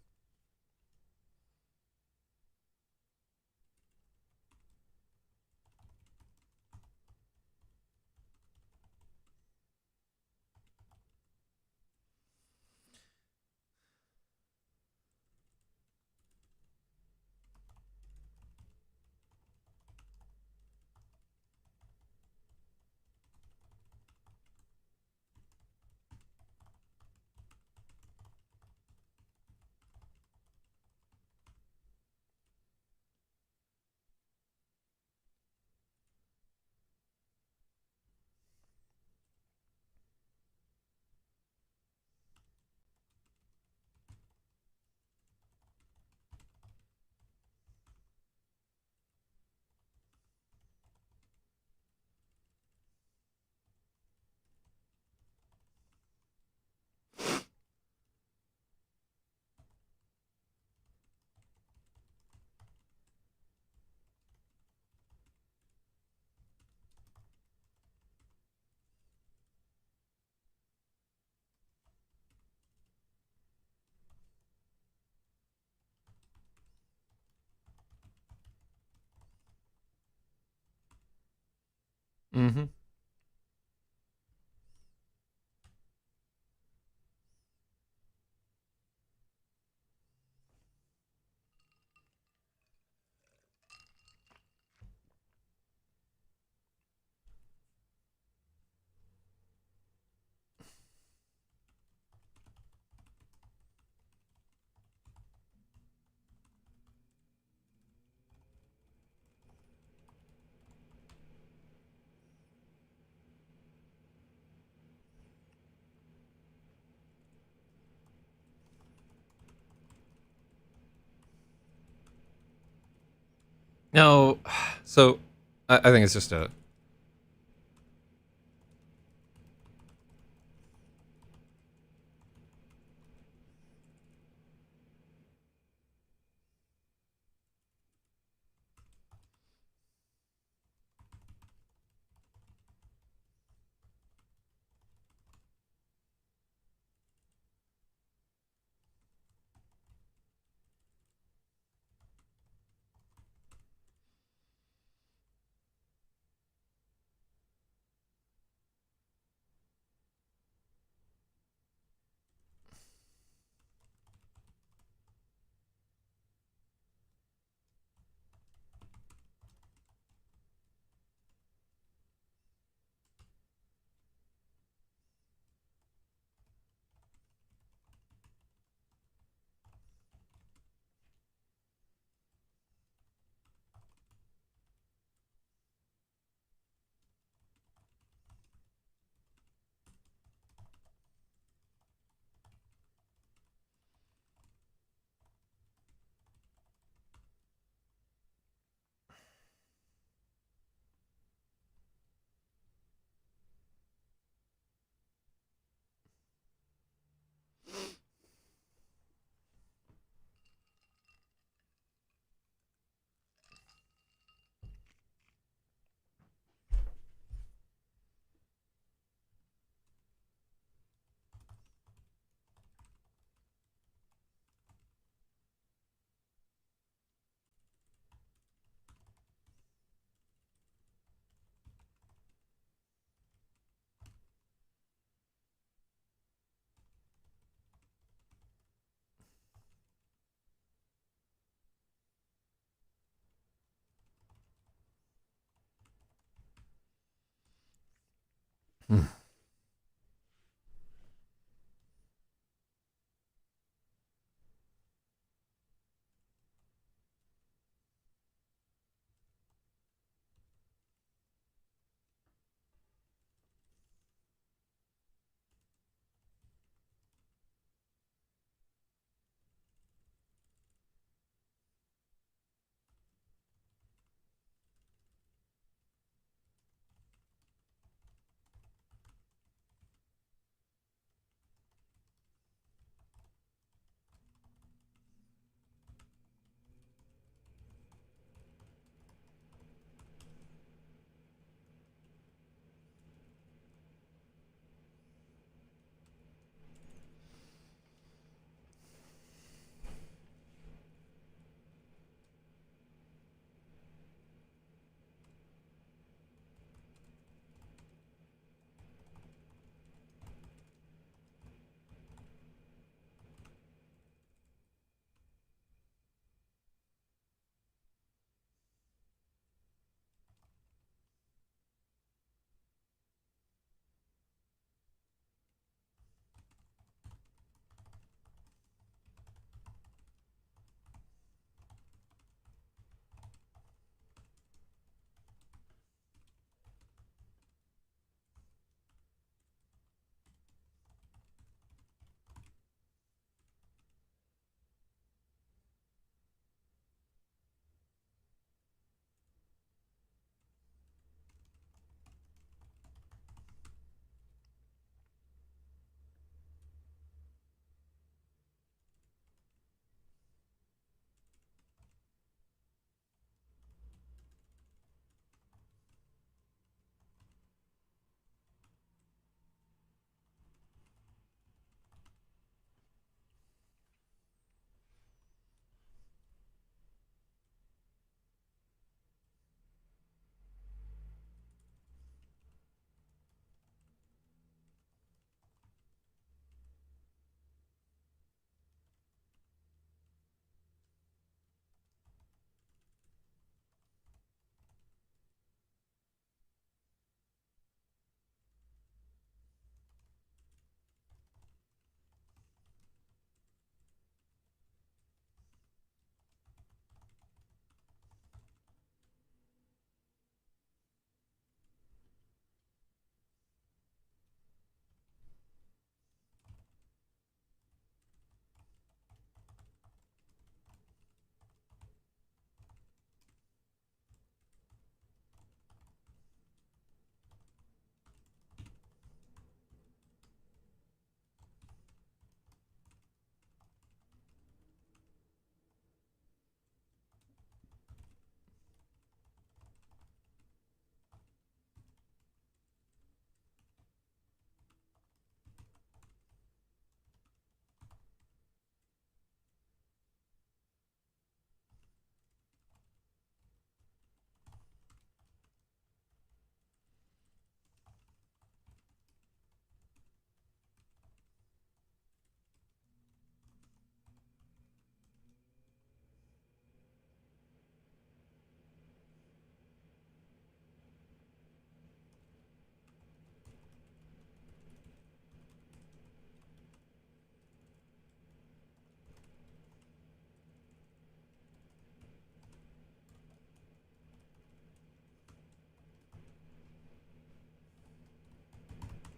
Mm-hmm. No, so I think it's just a. Hmm.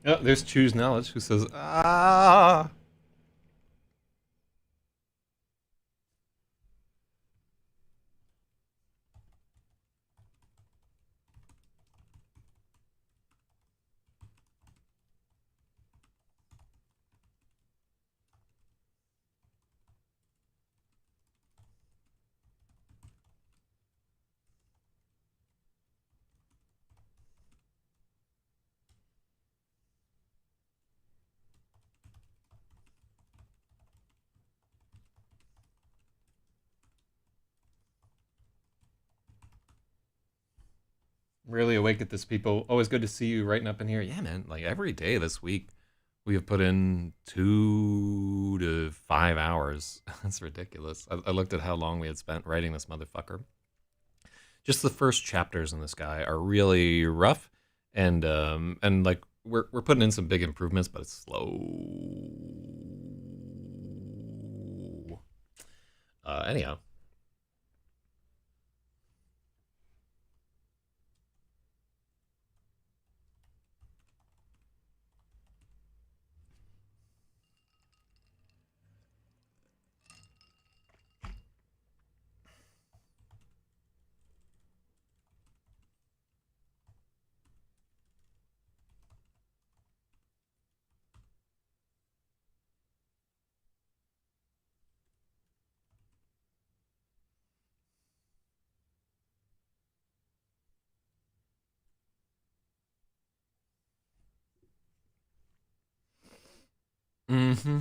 Oh, there's Choose Knowledge who says, ah. Really awake at this, people. Always good to see you writing up in here. Yeah, man. Like every day this week, we have put in 2 to 5 hours. That's ridiculous. I looked at how long we had spent writing this motherfucker. Just the first chapters in this guy are really rough, and like we're putting in some big improvements, but it's slow. Anyhow. Mm-hmm.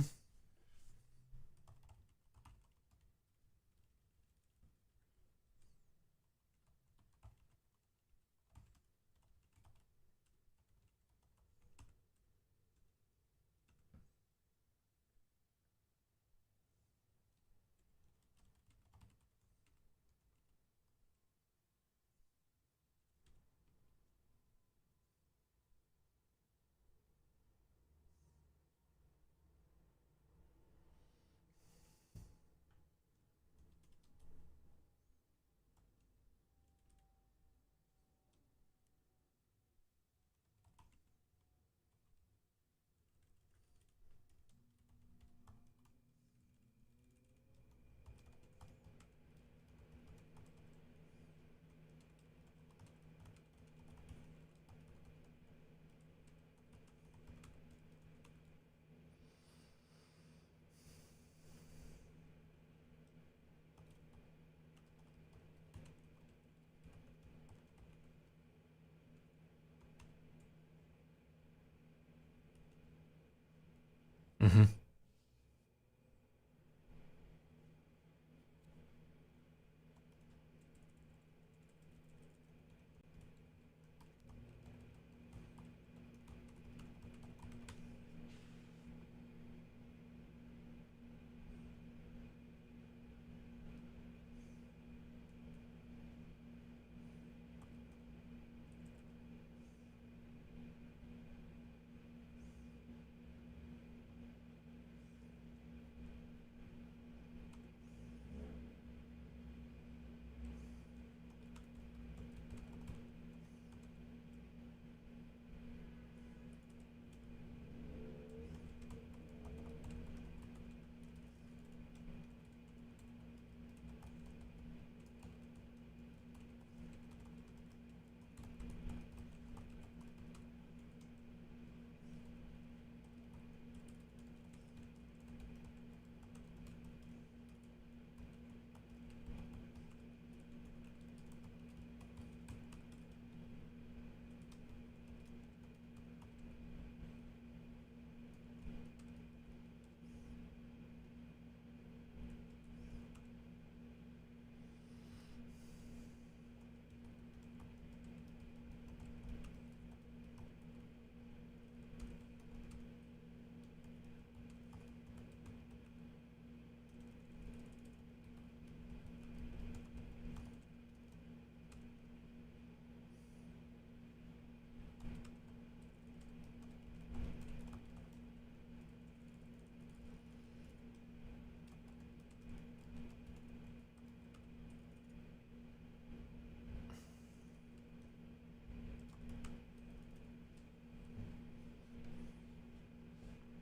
Mm-hmm.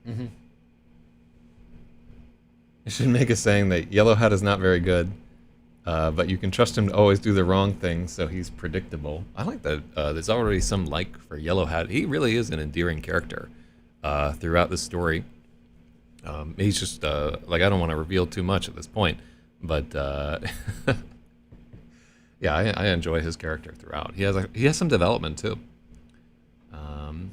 Mm-hmm. You should make a saying that Yellow Hat is not very good, but you can trust him to always do the wrong thing, so he's predictable. I like that. There's already some like for Yellow Hat. He really is an endearing character throughout the story. He's just like I don't want to reveal too much at this point, but yeah, I enjoy his character throughout. He has some development too. Um,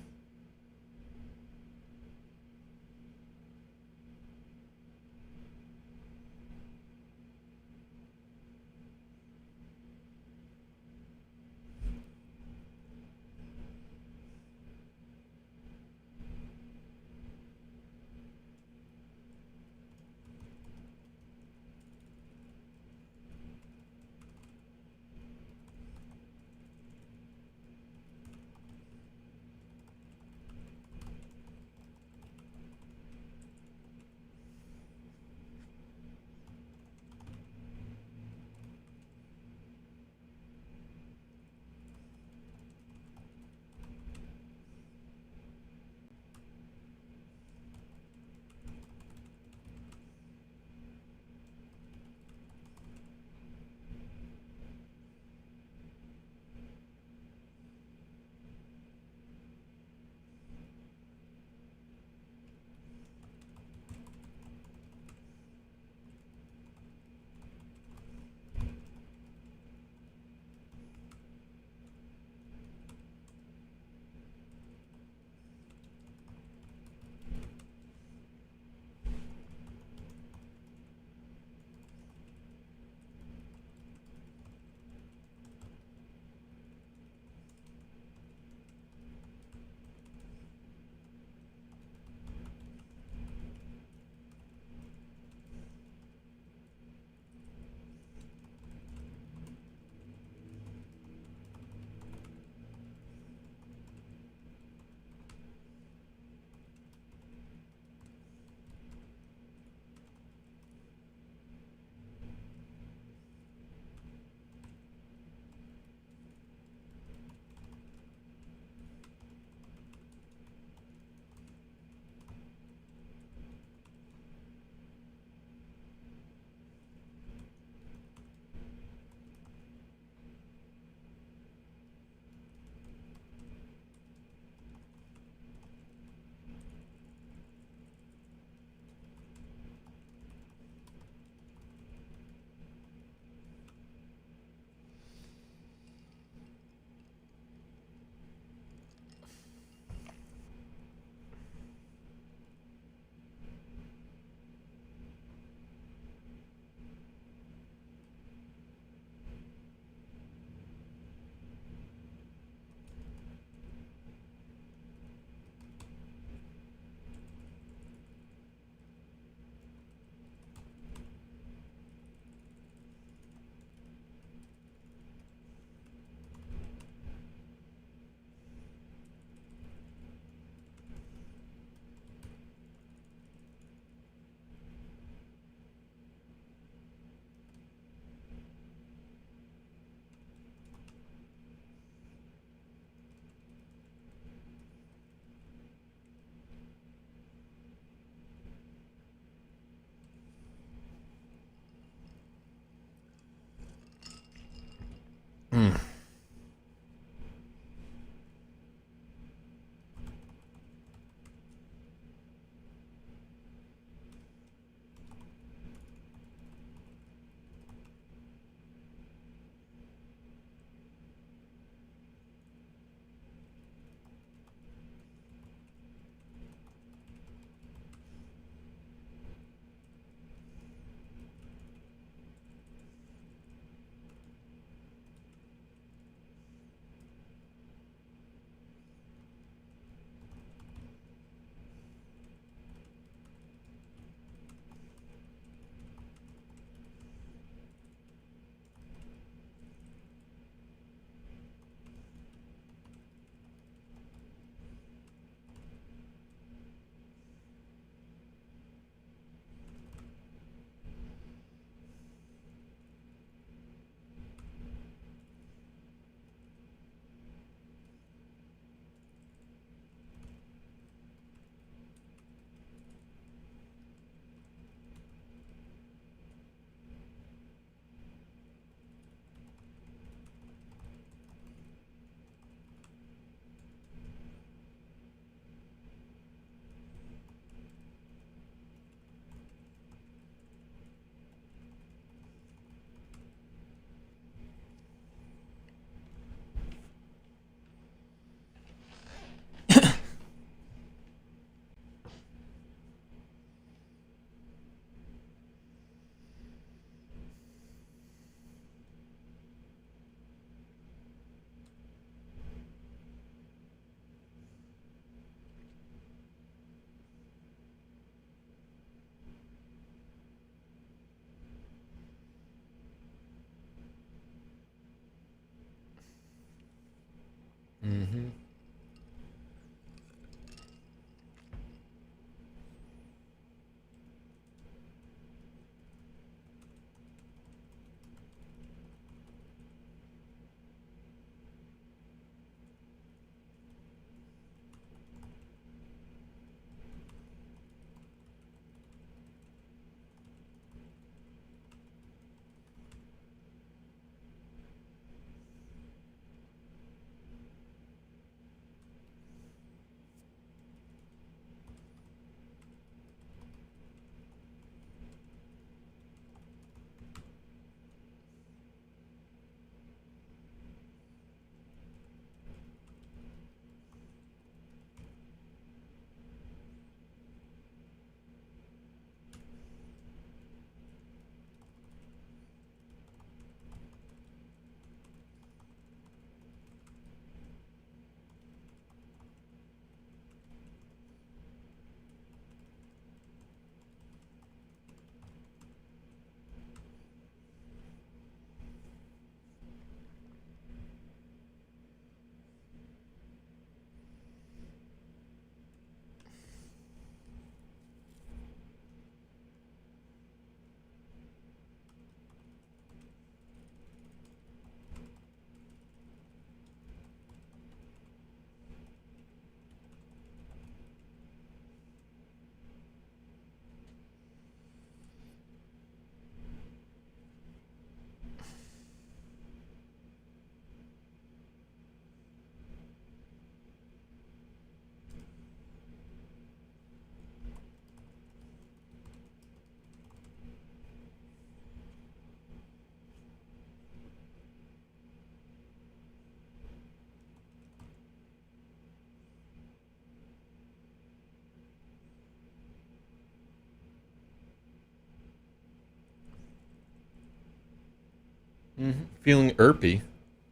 Feeling irpy.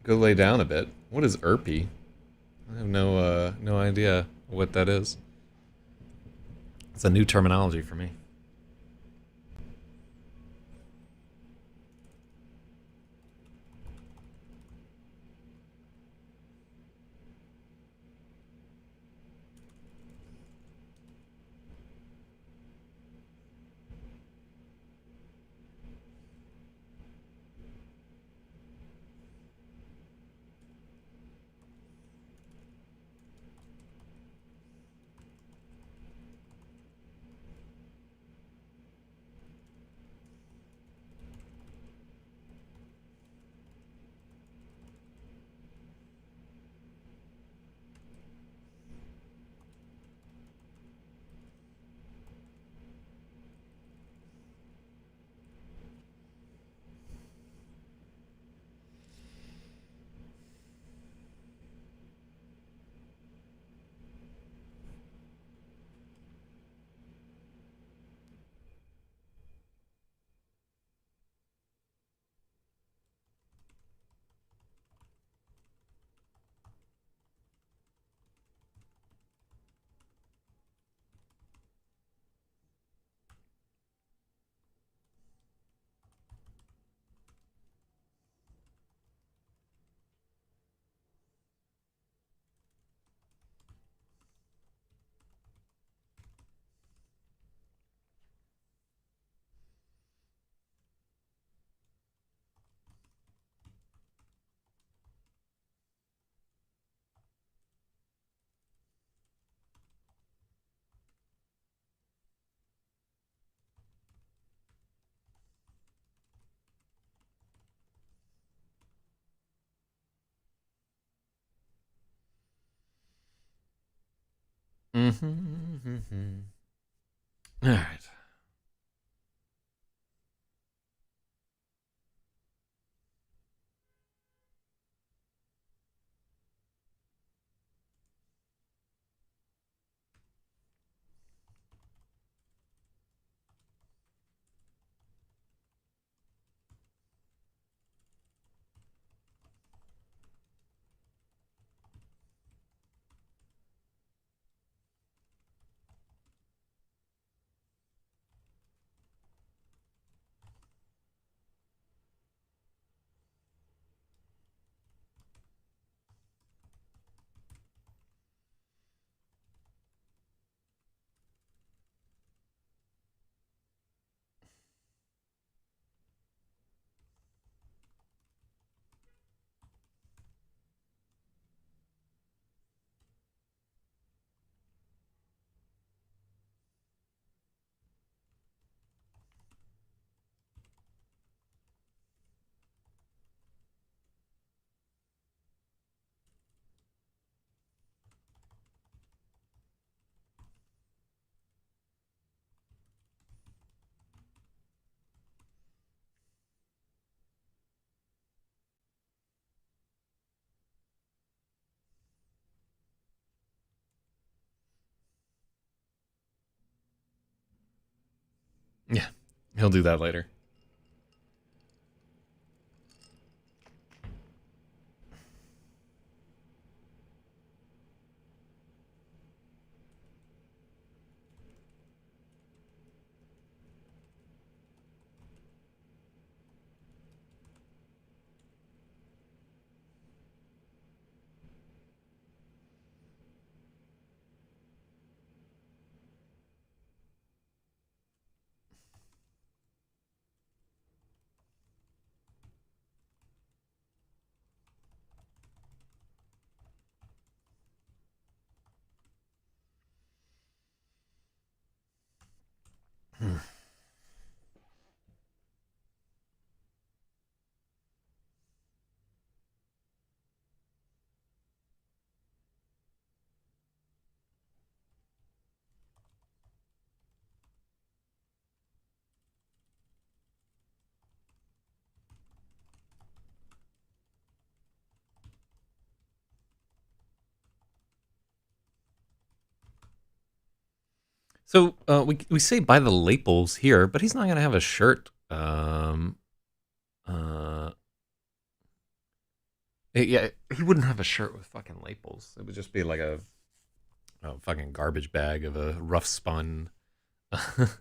Go lay down a bit. What is irpy? I have no idea what that is. It's a new terminology for me. All right. Yeah, he'll do that later. So we say buy the lapels here, but he's not gonna have a shirt. Uh, Yeah, he wouldn't have a shirt with fucking labels. It would just be like a fucking garbage bag of a rough spun. Yeah.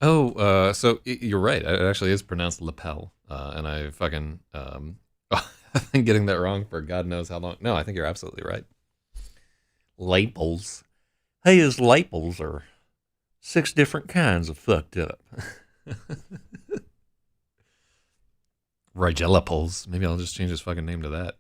Oh, so you're right. It actually is pronounced lapel, and I fucking I've been getting that wrong for God knows how long. No, I think you're absolutely right. Labels. Hey, his labels are six different kinds of fucked up. Rigelapels. Maybe I'll just change his fucking name to that.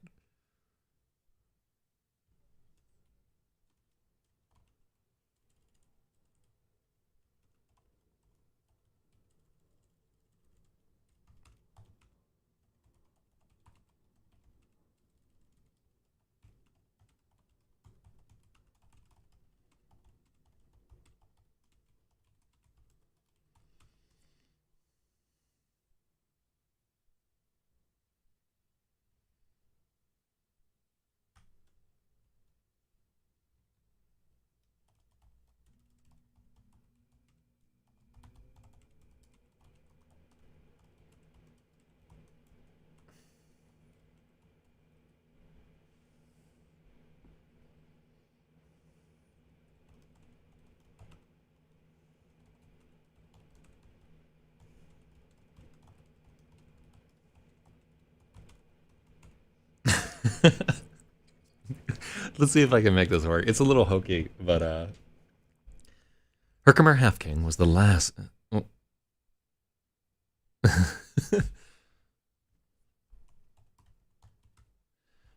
Let's see if I can make this work. It's a little hokey, but Herkimer Half King was the last. Oh.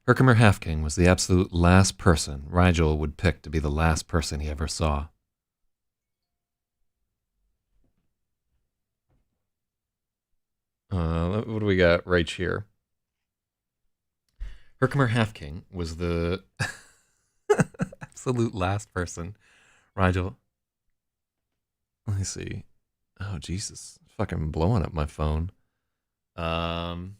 Herkimer Half King was the absolute last person Rigel would pick to be the last person he ever saw. What do we got right here? Herkimer Half King was the absolute last person Rigel. Let me see. Oh Jesus, fucking blowing up my phone. Um,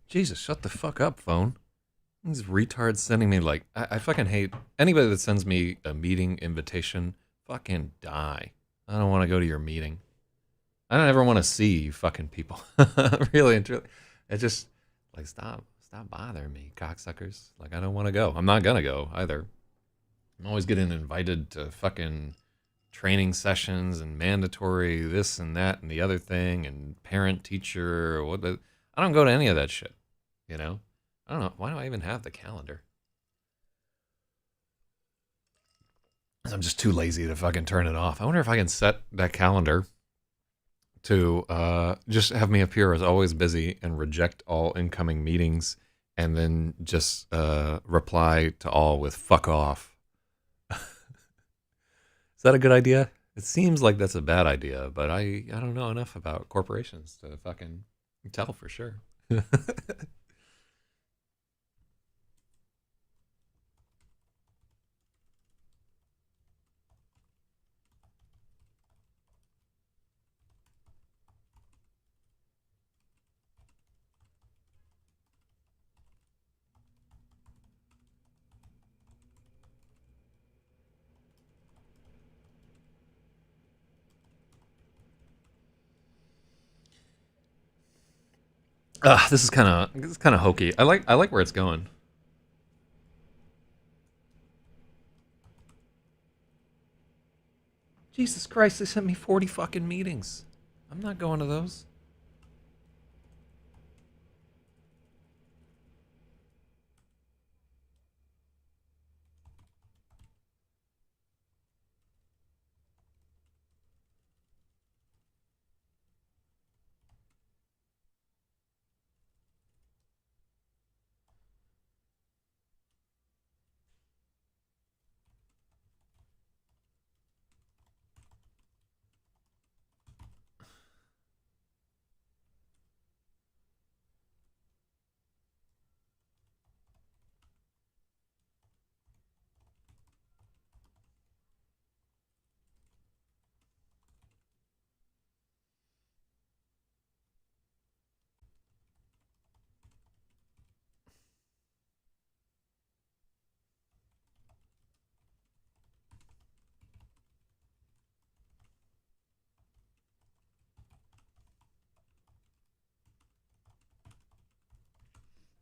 Jesus, shut the fuck up, phone. These retards sending me like I fucking hate anybody that sends me a meeting invitation. Fucking die. I don't want to go to your meeting. I don't ever want to see you fucking people. Really and truly. It just like stop bothering me, cocksuckers. Like I don't want to go. I'm not gonna go either. I'm always getting invited to fucking training sessions and mandatory this and that and the other thing and parent teacher. I don't go to any of that shit. You know, I don't know why do I even have the calendar. 'Cause I'm just too lazy to fucking turn it off. I wonder if I can set that calendar to just have me appear as always busy and reject all incoming meetings and then just reply to all with fuck off. Is that a good idea? It seems like that's a bad idea, but I don't know enough about corporations to fucking tell for sure. This is kind of hokey. I like where it's going. Jesus Christ, they sent me 40 fucking meetings. I'm not going to those.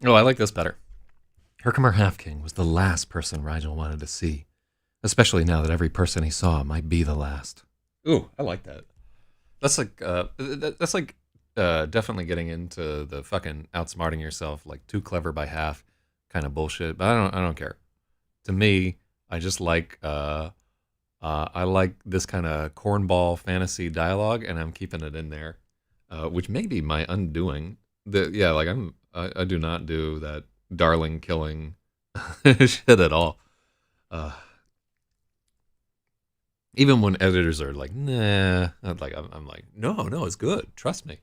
Oh, I like this better. Herkimer Half King was the last person Rigel wanted to see, especially now that every person he saw might be the last. Ooh, I like that. That's like definitely getting into the fucking outsmarting yourself, like too clever by half kind of bullshit. But I don't care. To me, I just like I like this kind of cornball fantasy dialogue, and I'm keeping it in there, which may be my undoing. Yeah, like I do not do that darling killing shit at all. Uh, Even when editors are like, nah, I'm like, no, it's good. Trust me.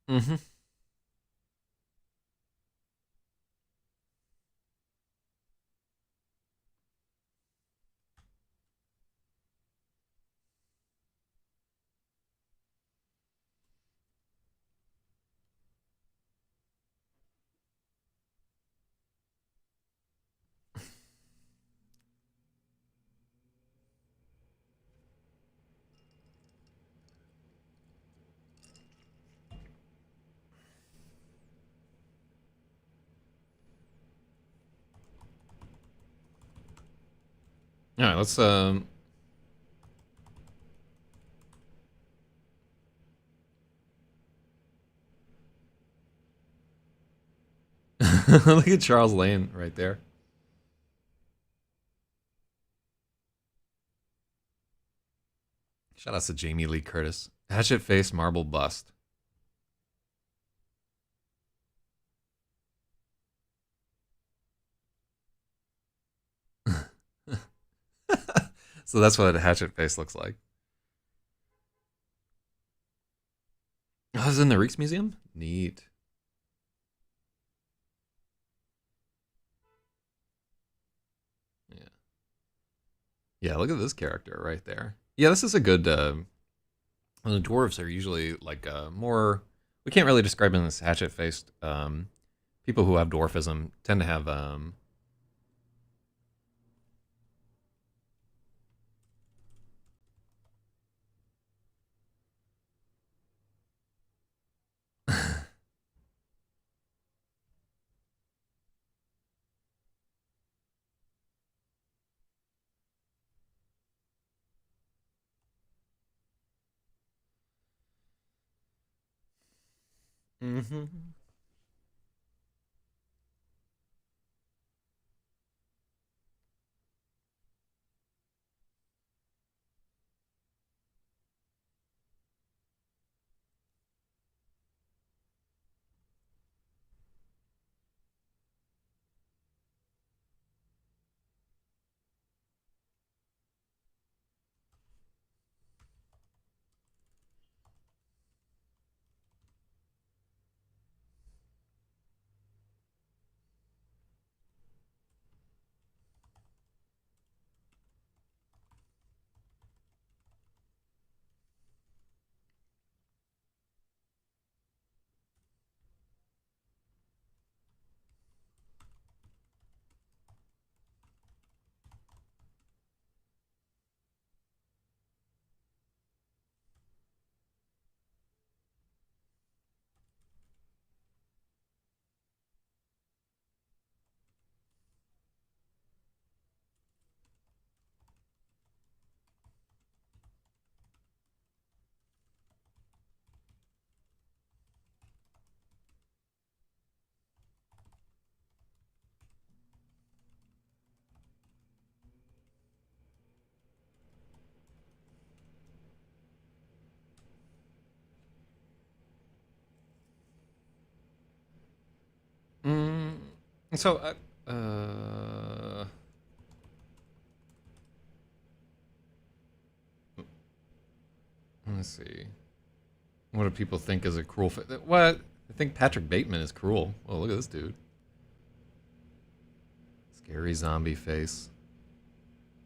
Hmm. All right, let's look at Charles Lane right there. Shout out to Jamie Lee Curtis. Hatchet face marble bust. So that's what a hatchet face looks like. Oh, it's in the Rijksmuseum? Neat. Yeah. Yeah, look at this character right there. Yeah, this is a good the dwarves are usually like more we can't really describe them as hatchet faced. People who have dwarfism tend to have mm-hmm. Mm, so let's see. What do people think is a cruel? What I think Patrick Bateman is cruel. Oh, look at this dude. Scary zombie face.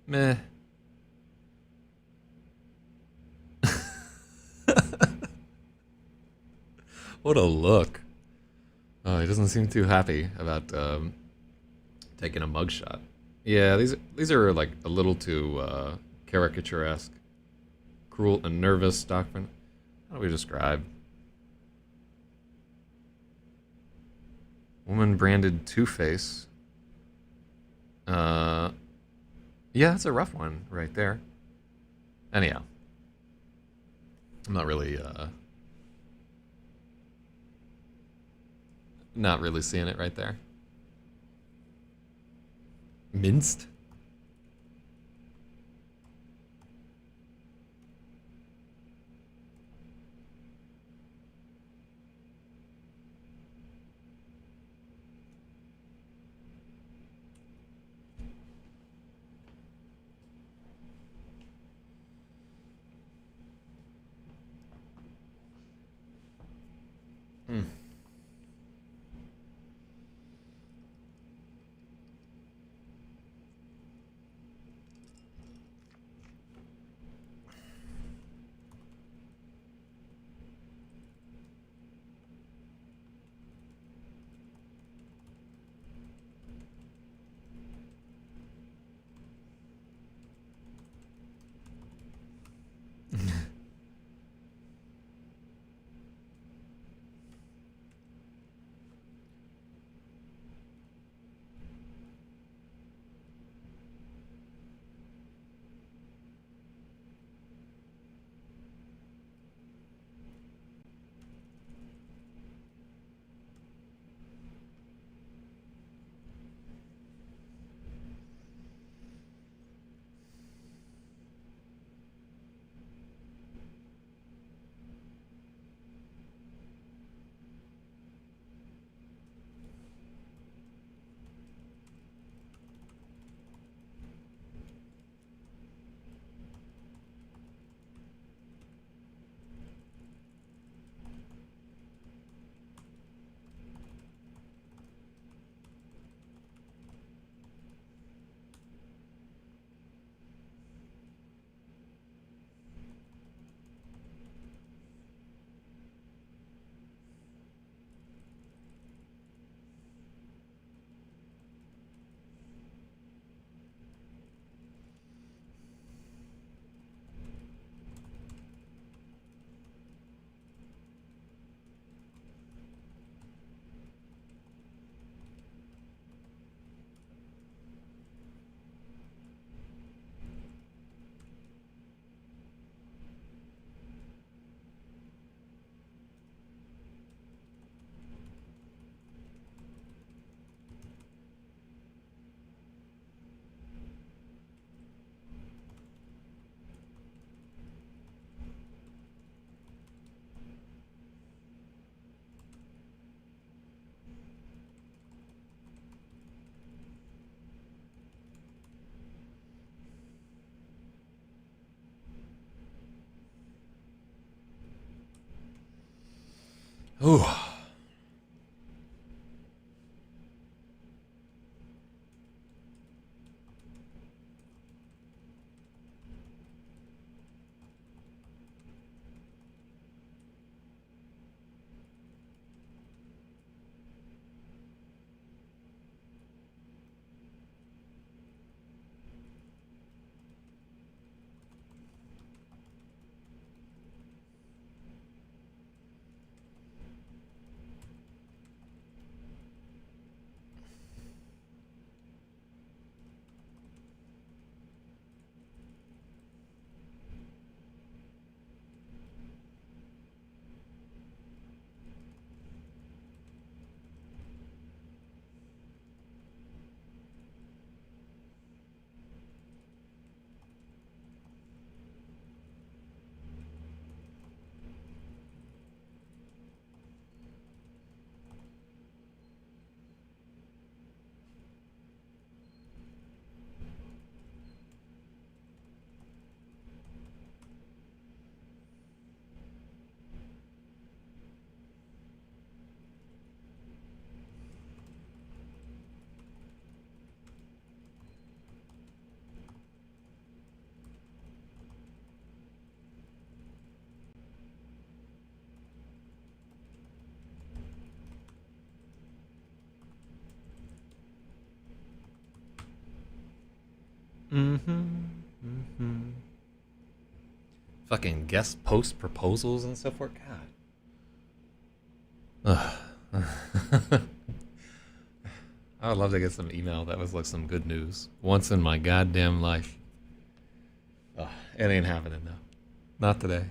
Meh. What a look. Oh, he doesn't seem too happy about taking a mugshot. Yeah, these are like a little too caricaturesque. Cruel and nervous Stockman. How do we describe? Woman branded Two-Face. Yeah, that's a rough one right there. Anyhow, I'm not really seeing it right there. Minced? Hmm. Ooh. Mm-hmm. Mm-hmm. Fucking guest post proposals and so forth. God. Ugh. I would love to get some email that was like some good news once in my goddamn life. Ugh, it ain't happening though. Not today.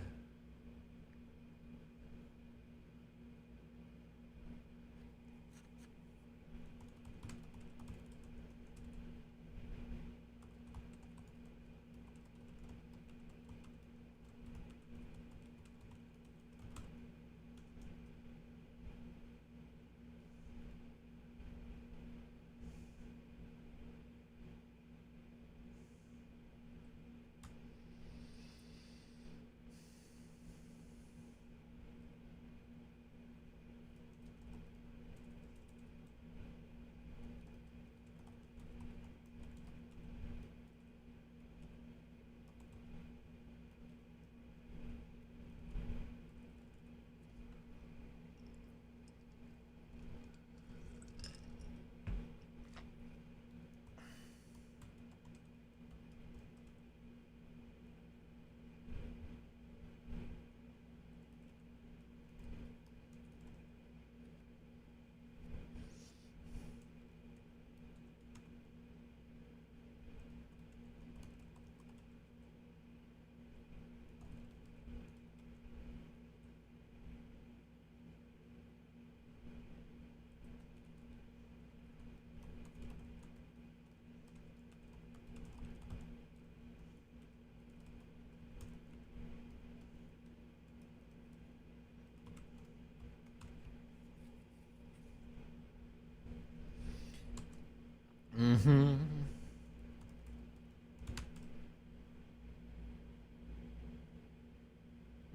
Mm-hmm.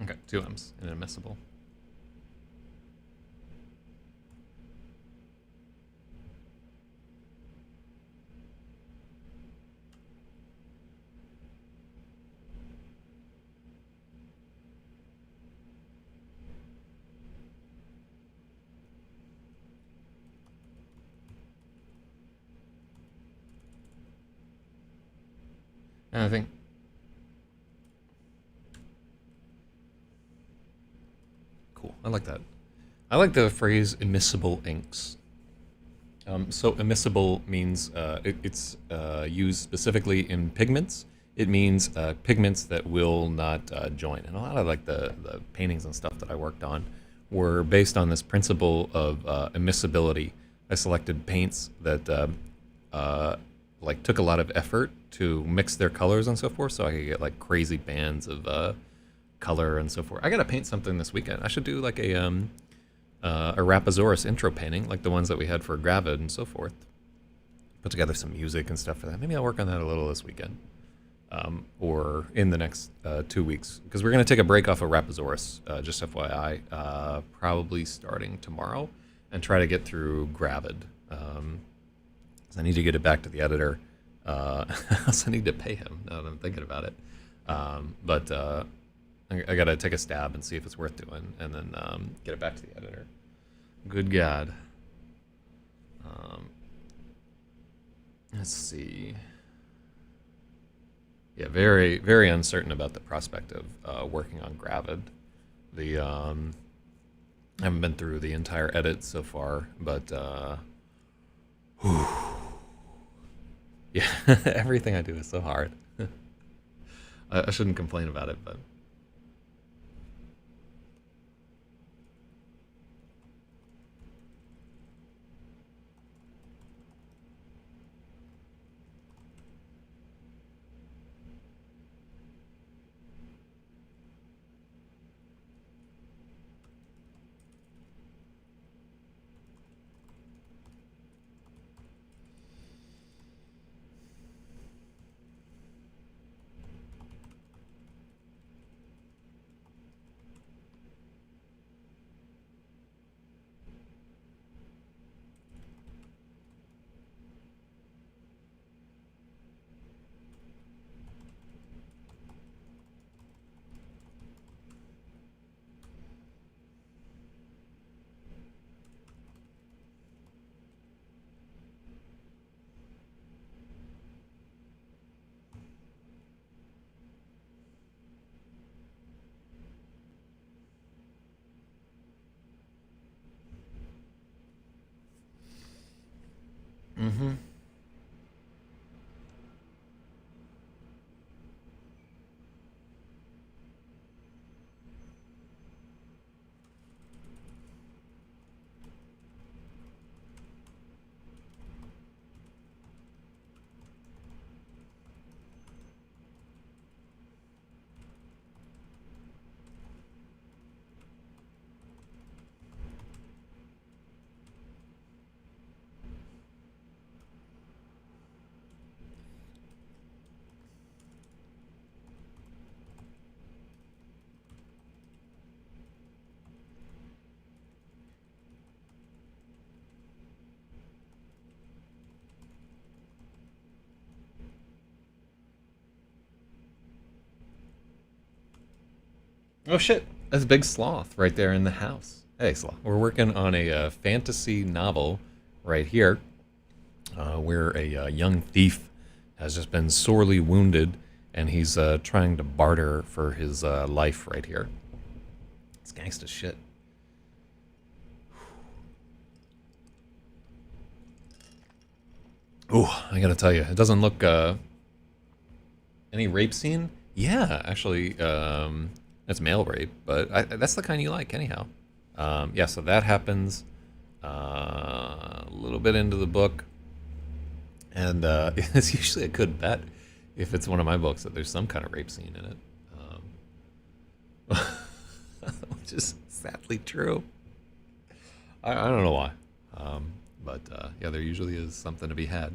Okay, two M's. Inadmissible. And I think cool. I like that. I like the phrase immiscible inks. So immiscible means it's used specifically in pigments. It means pigments that will not join. And a lot of like the paintings and stuff that I worked on were based on this principle of immiscibility. I selected paints that like took a lot of effort to mix their colors and so forth, so I could get like crazy bands of color and so forth. I gotta paint something this weekend. I should do like a RAPAXORIS intro painting, like the ones that we had for Gravid and so forth. Put together some music and stuff for that. Maybe I'll work on that a little this weekend, or in the next 2 weeks, because we're gonna take a break off of RAPAXORIS, just FYI, probably starting tomorrow, and try to get through Gravid. 'Cause I need to get it back to the editor. I also need to pay him now that I'm thinking about it. But I gotta take a stab and see if it's worth doing, and then get it back to the editor. Good God. Let's see. Yeah, very, very uncertain about the prospect of working on Gravid. The I haven't been through the entire edit so far, but yeah, everything I do is so hard. I shouldn't complain about it, but Oh shit! That's a big sloth right there in the house. Hey, sloth. We're working on a fantasy novel right here, where a young thief has just been sorely wounded, and he's trying to barter for his life right here. It's gangsta shit. Oh, I gotta tell you, it doesn't look any rape scene. Yeah, actually, that's male rape, but that's the kind you like, anyhow. Yeah, so that happens a little bit into the book, and it's usually a good bet if it's one of my books that there's some kind of rape scene in it, which is sadly true. I don't know why, but yeah, there usually is something to be had.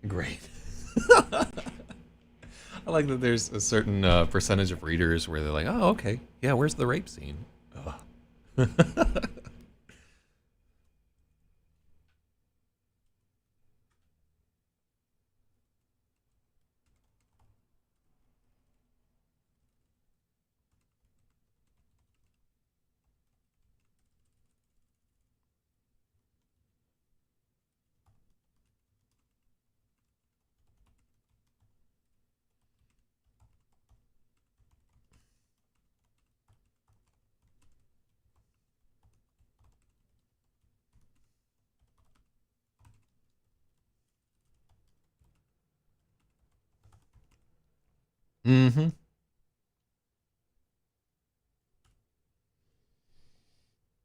Great. I like that there's a certain percentage of readers where they're like, oh, okay, yeah, where's the rape scene? Ugh. Mm-hmm.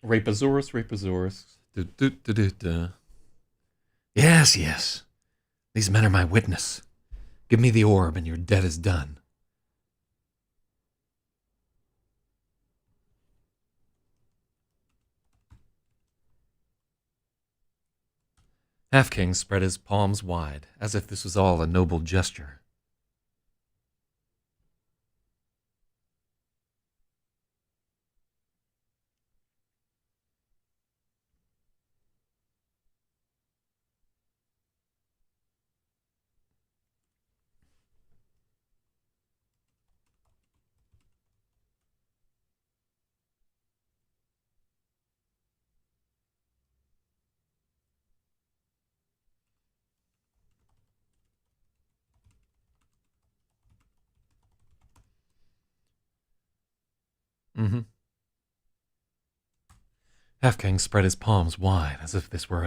Rapasaurus, Rapasaurus. Du. Yes, yes. These men are my witness. Give me the orb and your debt is done. Half King spread his palms wide, as if this was all a noble gesture. Mm-hmm. Half King spread his palms wide, as if this were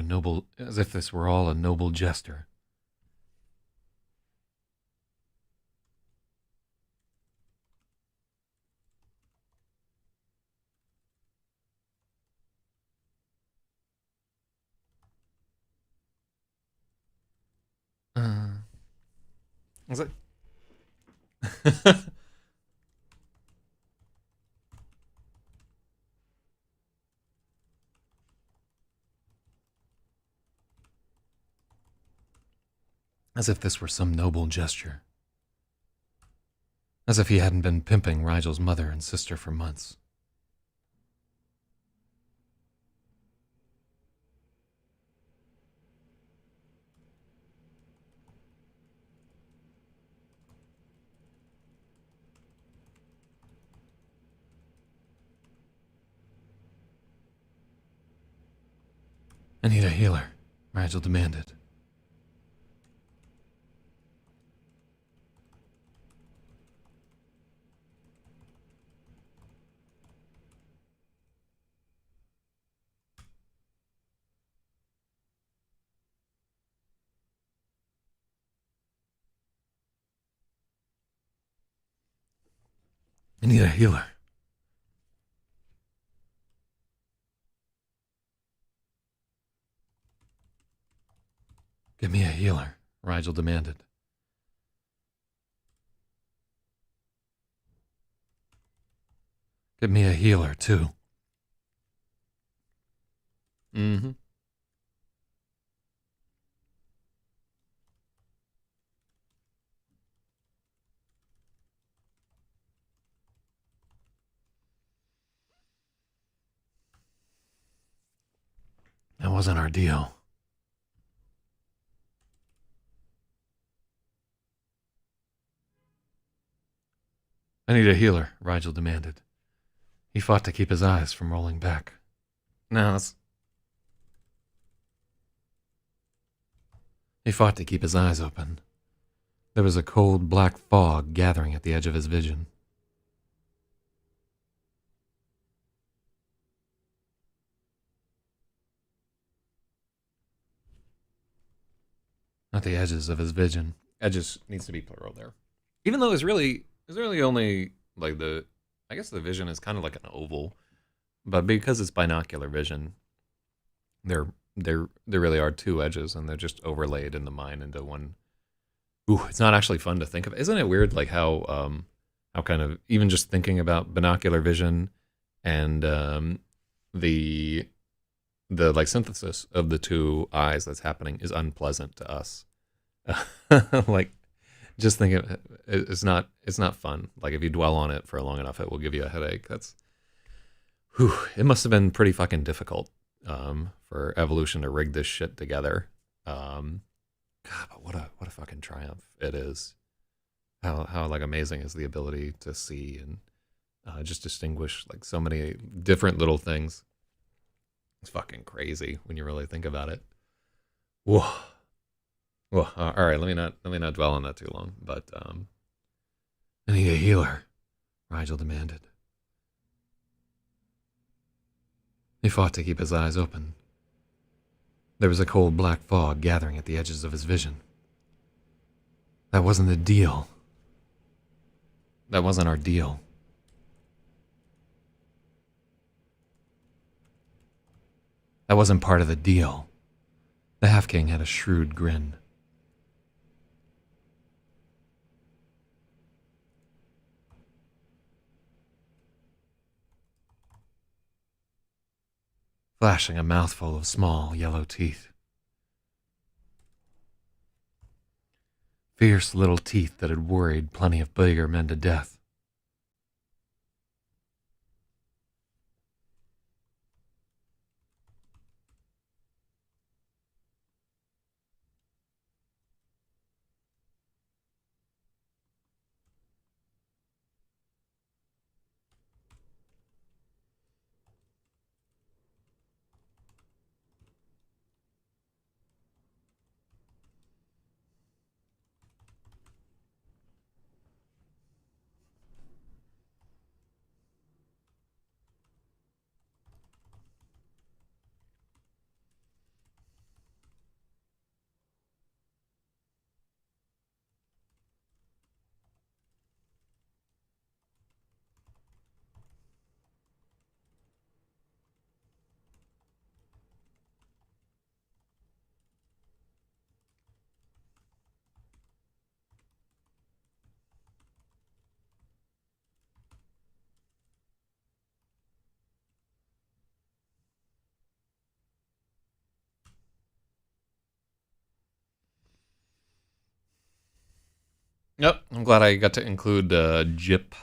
all a noble gesture. Uh, was it? As if this were some noble gesture. As if he hadn't been pimping Rigel's mother and sister for months. I need a healer, Rigel demanded. I need a healer. Give me a healer, Rigel demanded. Give me a healer, too. Mm-hmm. That wasn't our deal. need a healer, Rigel demanded. He fought to keep his eyes from rolling back. No, He fought to keep his eyes open. There was a cold, black fog gathering at the edge of his vision. At the edges of his vision. edges needs to be plural there. Even though it's really only like I guess the vision is kind of like an oval, but because it's binocular vision, there really are two edges, and they're just overlaid in the mind into one. Ooh, it's not actually fun to think of. Isn't it weird, like how kind of even just thinking about binocular vision and the like synthesis of the two eyes that's happening is unpleasant to us. Like just think of it's not fun. Like if you dwell on it for long enough, it will give you a headache. It must have been pretty fucking difficult for evolution to rig this shit together. God, but what a fucking triumph it is. How like amazing is the ability to see and just distinguish like so many different little things. It's fucking crazy when you really think about it. Whoa. Well, all right. Let me not dwell on that too long. But I need a healer, Rigel demanded. He fought to keep his eyes open. There was a cold black fog gathering at the edges of his vision. That wasn't the deal. That wasn't our deal. That wasn't part of the deal. The Half-King had a shrewd grin. Flashing a mouthful of small yellow teeth. Fierce little teeth that had worried plenty of bigger men to death. yep, I'm glad I got to include Jip.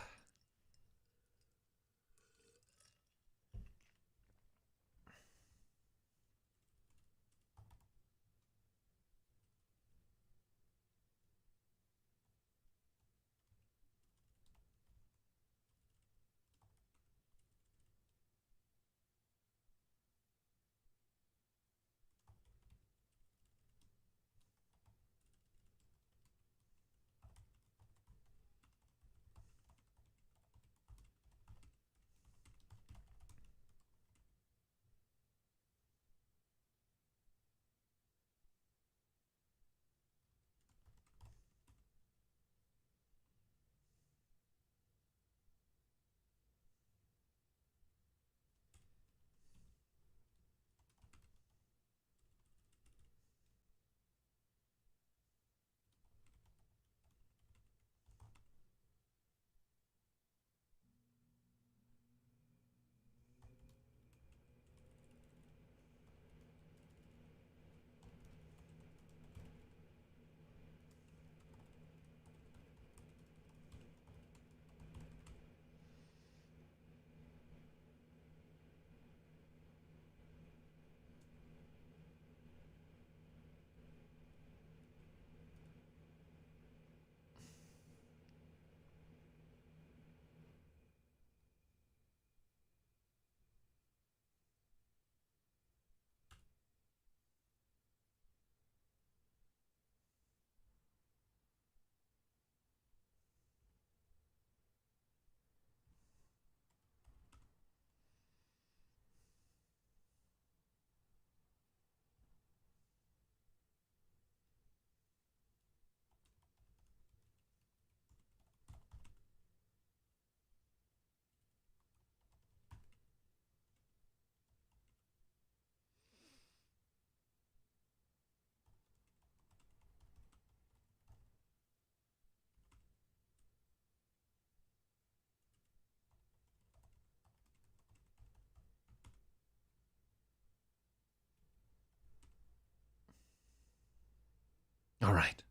All right.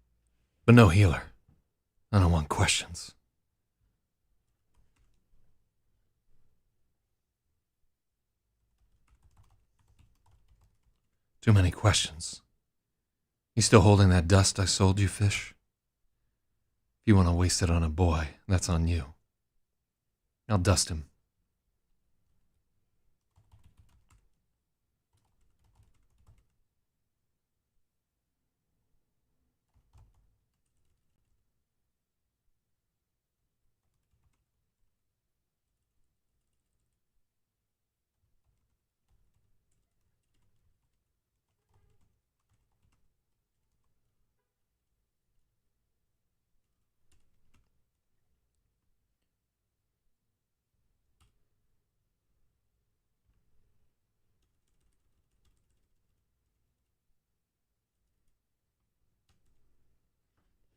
But no healer. I don't want questions. Too many questions. You still holding that dust I sold you, Fish? If you want to waste it on a boy, that's on you. I'll dust him.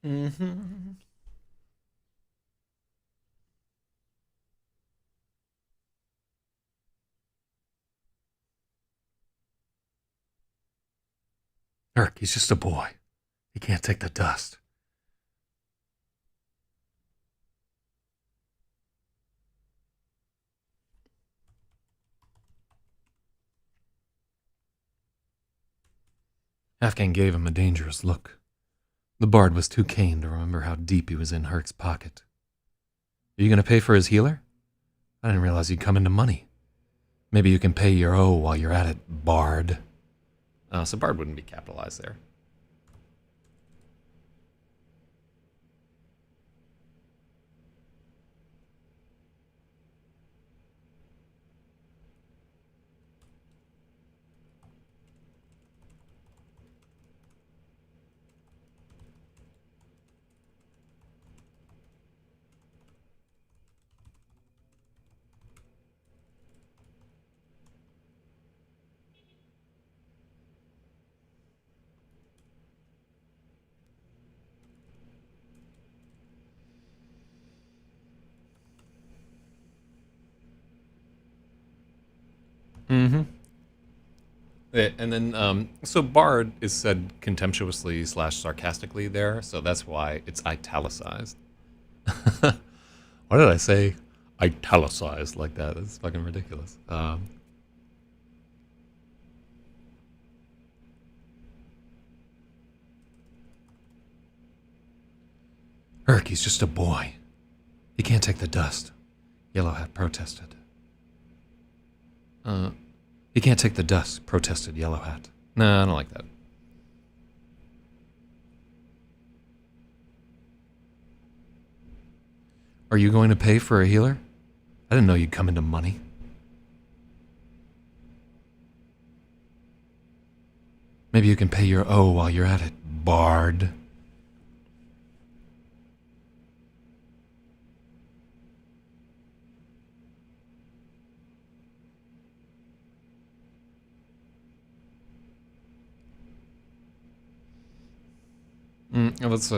Mm-hmm. Irk, he's just a boy. He can't take the dust. Afghan gave him a dangerous look. The bard was too keen to remember how deep he was in Herc's pocket. Are you going to pay for his healer? I didn't realize you'd come into money. Maybe you can pay your owe while you're at it, bard. So Bard wouldn't be capitalized there. Mm-hmm. Yeah, and then, so Bard is said contemptuously / sarcastically there, so that's why it's italicized. Why did I say italicized like that? That's fucking ridiculous. Herc, he's just a boy. He can't take the dust. Yellow Hat protested. He can't take the dust, protested Yellow Hat. No, I don't like that. Are you going to pay for a healer? I didn't know you'd come into money. Maybe you can pay your owe while you're at it, bard. Let's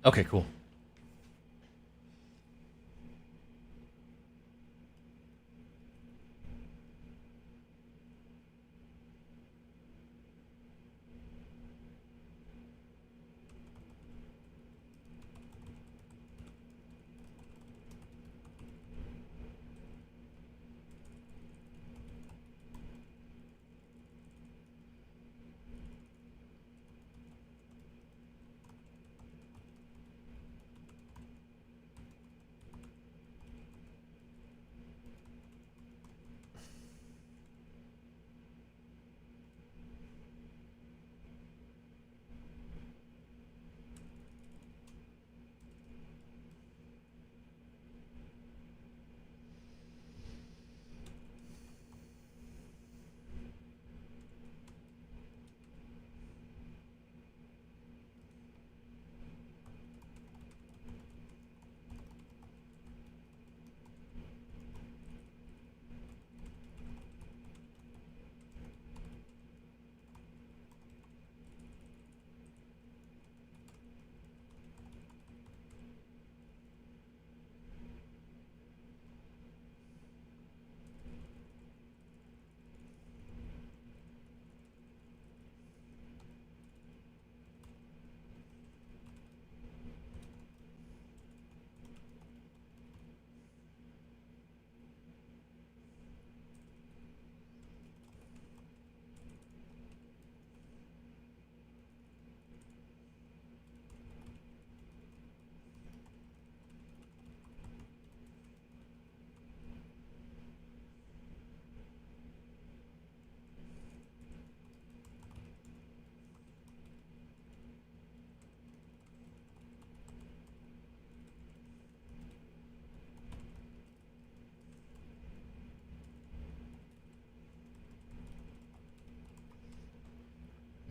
Okay, cool.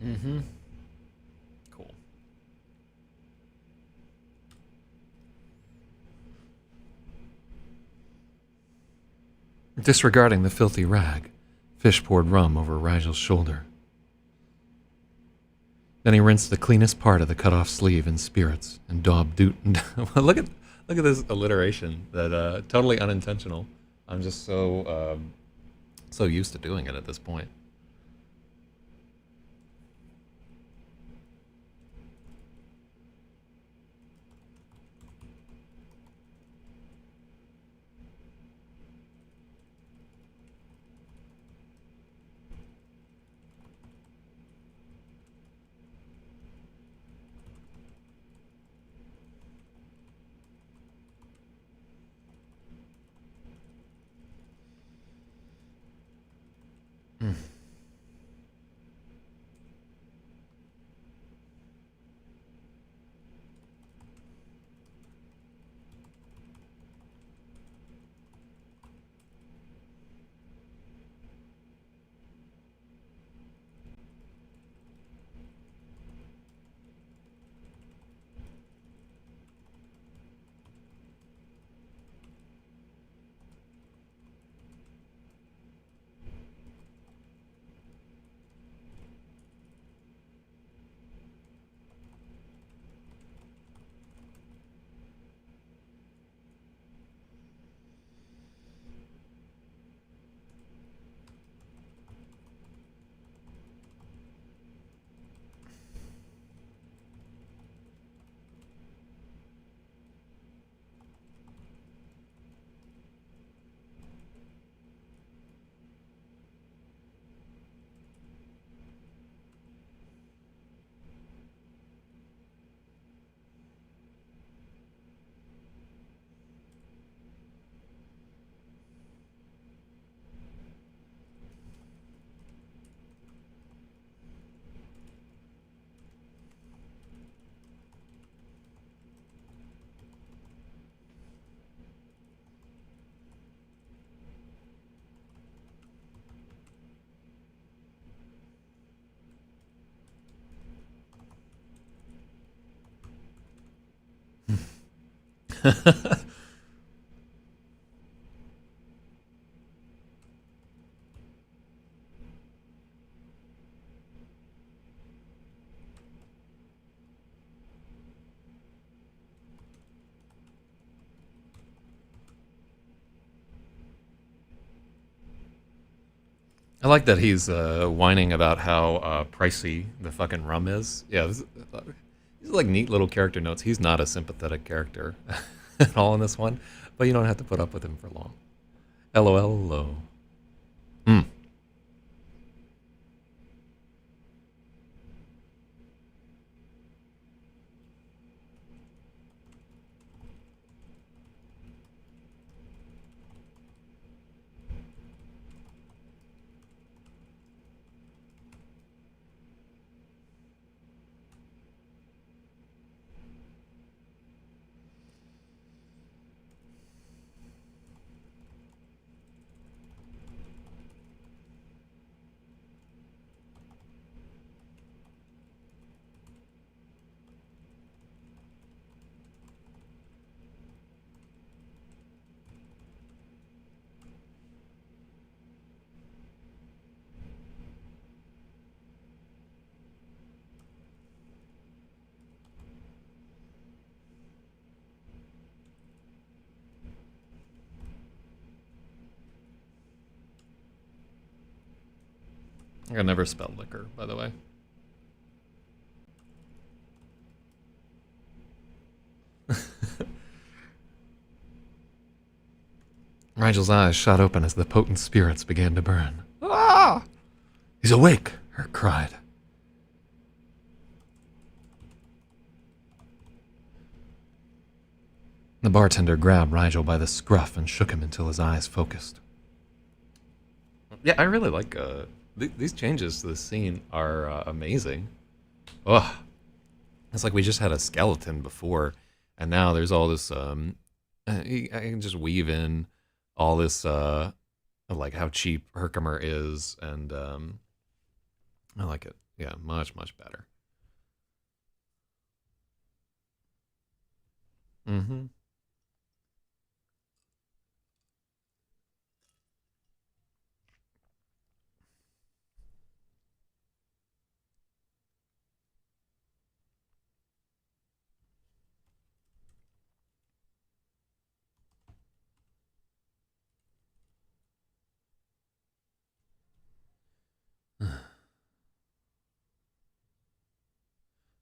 Mm-hmm. Cool. Disregarding the filthy rag, Fish poured rum over Rigel's shoulder. Then he rinsed the cleanest part of the cut-off sleeve in spirits and daubed doot. look at this alliteration that totally unintentional. I'm just so used to doing it at this point. I like that he's whining about how pricey the fucking rum is. Yeah, these are like neat little character notes. He's not a sympathetic character at all in this one, but you don't have to put up with him for long. LOL. LO. Hmm. I never spelled liquor, by the way. Rigel's eyes shot open as the potent spirits began to burn. Ah! He's awake, Herc cried. The bartender grabbed Rigel by the scruff and shook him until his eyes focused. Yeah, I really like these changes to the scene are amazing. Ugh. It's like we just had a skeleton before, and now there's all this. I can just weave in all this, of like how cheap Herkimer is, and I like it. Yeah, much better. Mm-hmm.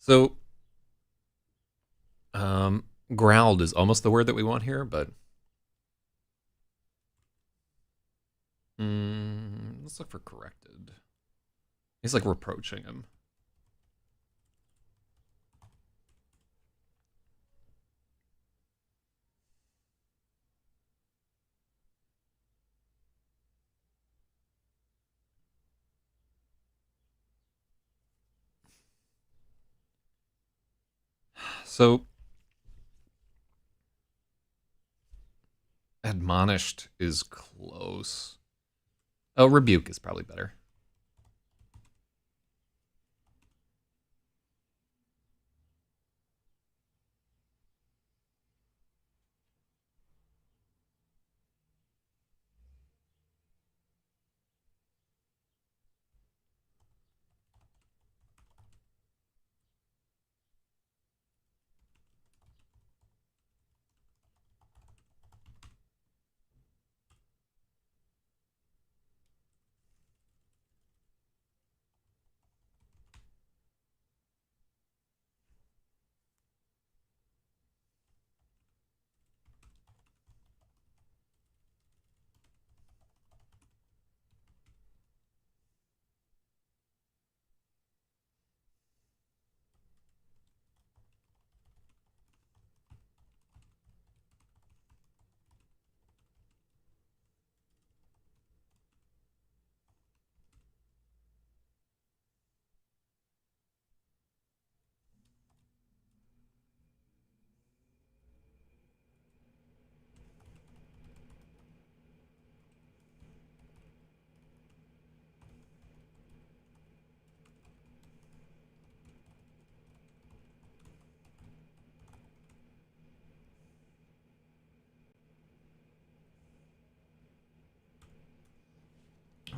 So, growled is almost the word that we want here, but let's look for corrected. He's like reproaching him. So, admonished is close. Oh, rebuke is probably better.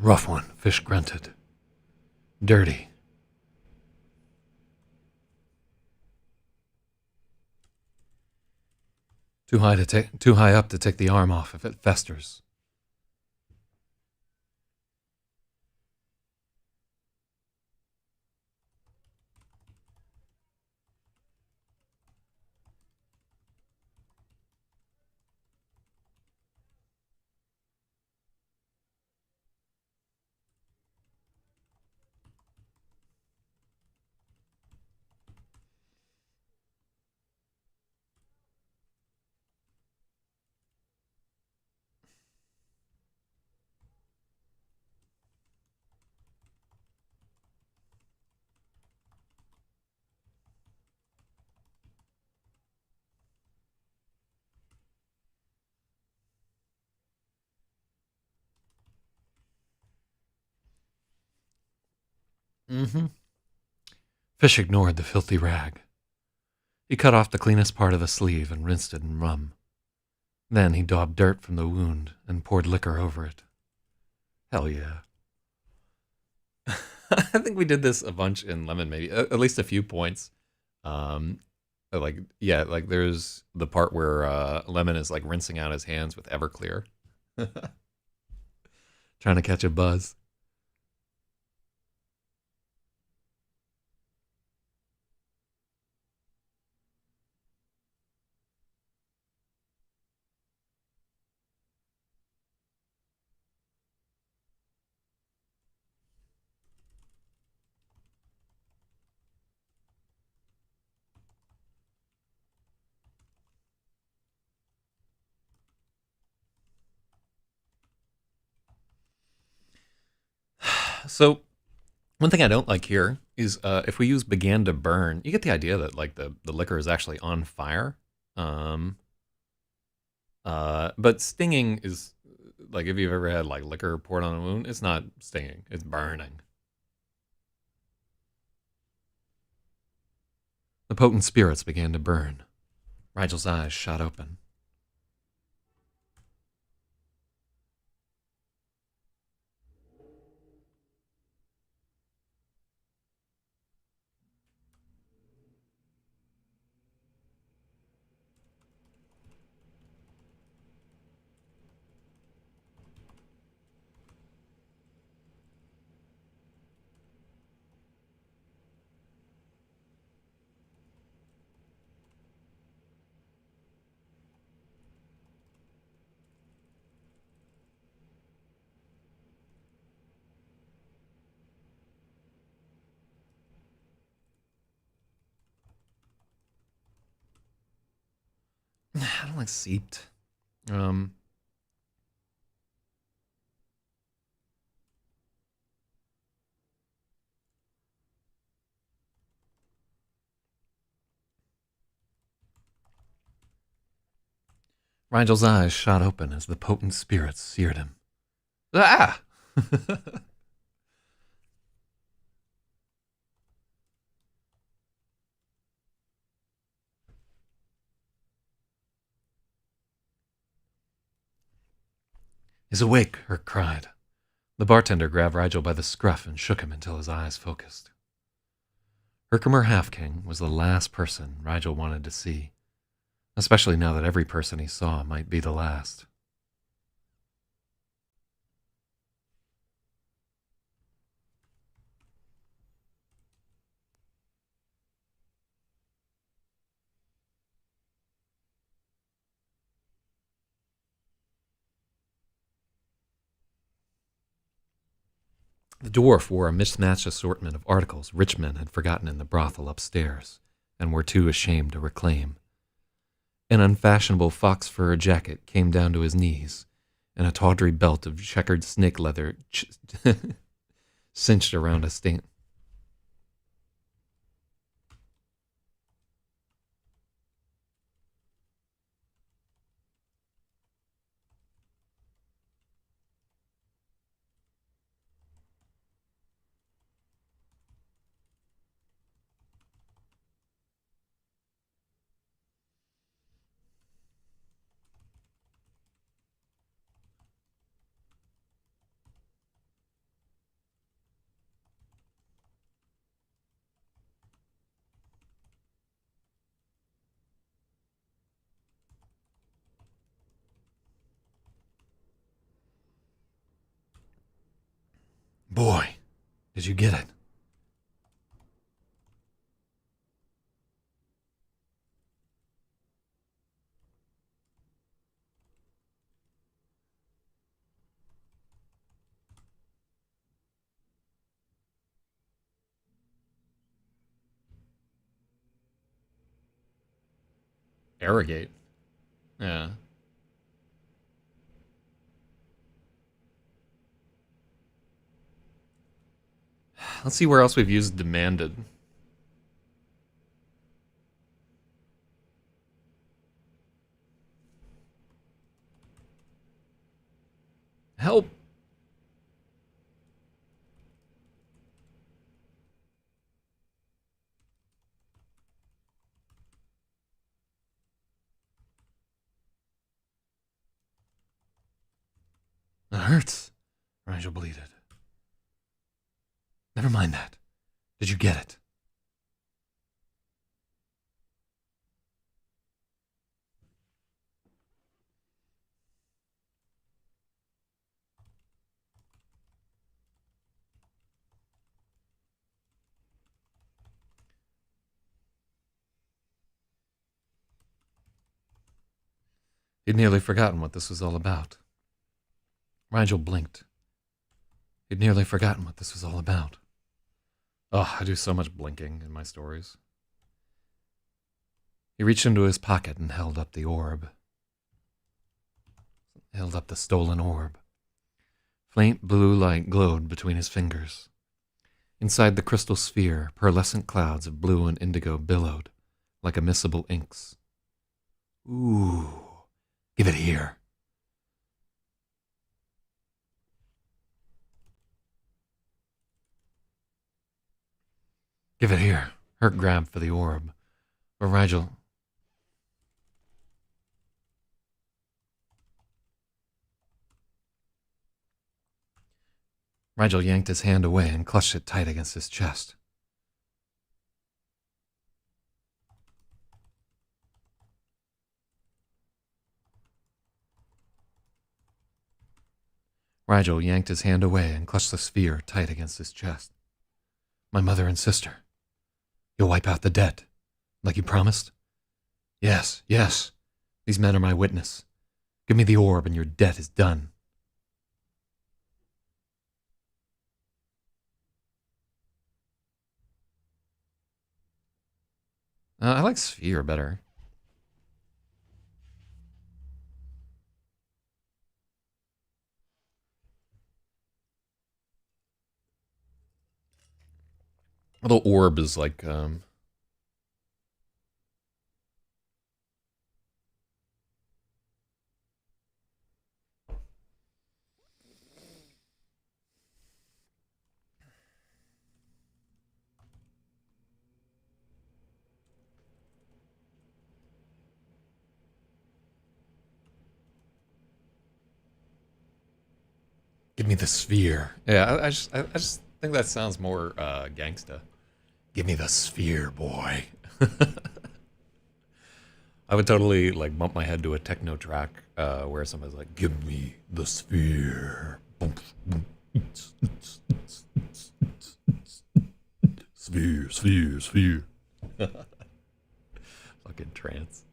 Rough one, Fish grunted. Dirty. Too high up to take the arm off if it festers. Mm-hmm. Fish ignored the filthy rag. He cut off the cleanest part of the sleeve and rinsed it in rum. Then he daubed dirt from the wound and poured liquor over it. Hell yeah. I think we did this a bunch in Lemon, maybe. At least a few points. Like there's the part where Lemon is like rinsing out his hands with Everclear. Trying to catch a buzz. So one thing I don't like here is if we use began to burn, you get the idea that like the liquor is actually on fire. Um, but stinging is like if you've ever had like liquor poured on a wound, it's not stinging, it's burning. The potent spirits began to burn. Rigel's eyes shot open. I don't like seeped. Um, Rigel's eyes shot open as the potent spirits seared him. Ah! He's awake, Herc cried. The bartender grabbed Rigel by the scruff and shook him until his eyes focused. Herkimer Halfking was the last person Rigel wanted to see, especially now that every person he saw might be the last. The dwarf wore a mismatched assortment of articles rich men had forgotten in the brothel upstairs and were too ashamed to reclaim. An unfashionable fox fur jacket came down to his knees, and a tawdry belt of checkered snake leather cinched around a stain. Boy, did you get it? Arrogate. Yeah. Let's see where else we've used demanded. Help. It hurts, Rigel bleated. Never mind that. Did you get it? He'd nearly forgotten what this was all about. Rigel blinked. He'd nearly forgotten what this was all about. Oh, I do so much blinking in my stories. He reached into his pocket and held up the orb. Held up the stolen orb. Faint blue light glowed between his fingers. Inside the crystal sphere, pearlescent clouds of blue and indigo billowed, like immiscible inks. Ooh, give it here. Give it here. Hurt grabbed for the orb. But Rigel yanked his hand away and clutched it tight against his chest. Rigel yanked his hand away and clutched the sphere tight against his chest. My mother and sister. You'll wipe out the debt, like you promised? Yes, yes. These men are my witness. Give me the orb and your debt is done. I like sphere better. Although orb is like, Give me the sphere. yeah, I just think that sounds more gangsta. Give me the sphere, boy. I would totally like bump my head to a techno track where somebody's like, Give me the sphere. Sphere, sphere, sphere. fucking trance.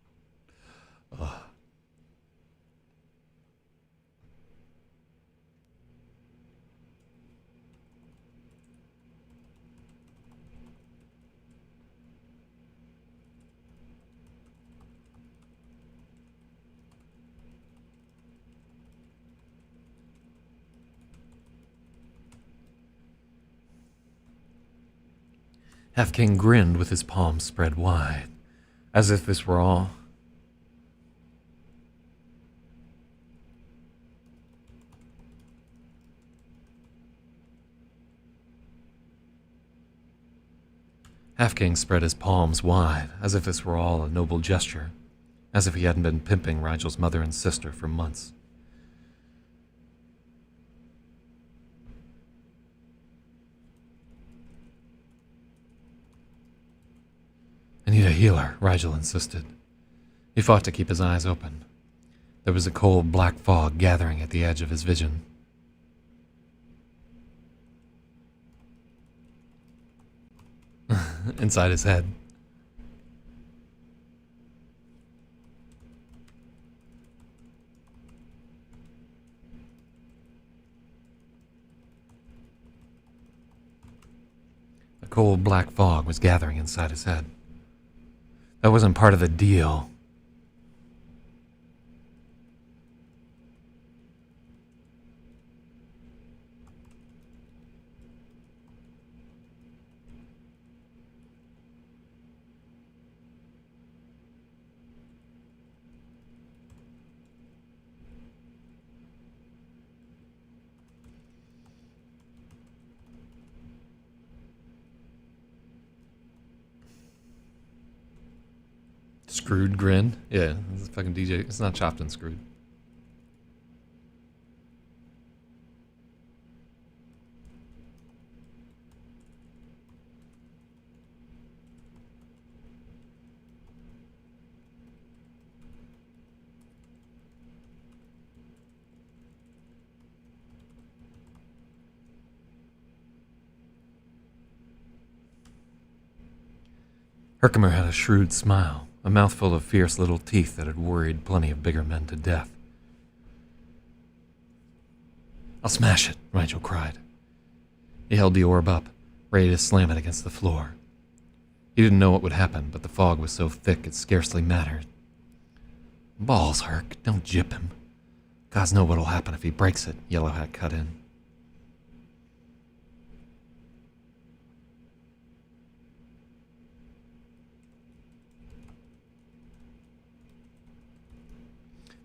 Half-King grinned with his palms spread wide, as if this were all. Half-King spread his palms wide, as if this were all a noble gesture, as if he hadn't been pimping Rigel's mother and sister for months. I need a healer, Rigel insisted. He fought to keep his eyes open. There was a cold black fog gathering at the edge of his vision. inside his head. A cold black fog was gathering inside his head. That wasn't part of the deal. Screwed grin? Yeah, this is fucking DJ. It's not chopped and screwed. Herkimer had a shrewd smile, a mouthful of fierce little teeth that had worried plenty of bigger men to death. "I'll smash it," Rigel cried. He held the orb up, ready to slam it against the floor. He didn't know what would happen, but the fog was so thick it scarcely mattered. "Balls, Herc, don't jip him. Gods know what'll happen if he breaks it," Yellowhat cut in.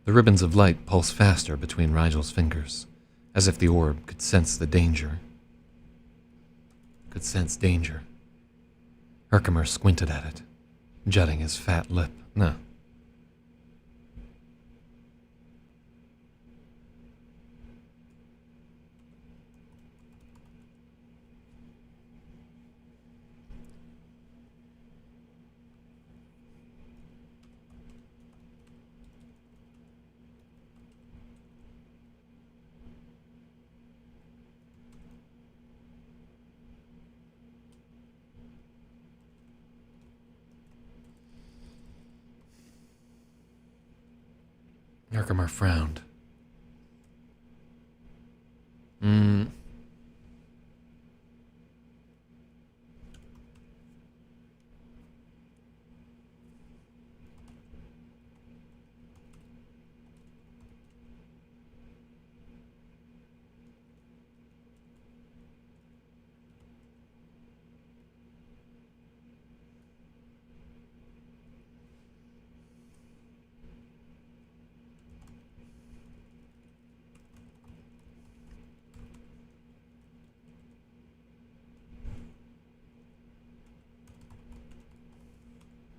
The ribbons of light pulsed faster between Rigel's fingers, as if the orb could sense the danger. Could sense danger. Herkimer squinted at it, jutting his fat lip. No. Herkimer frowned.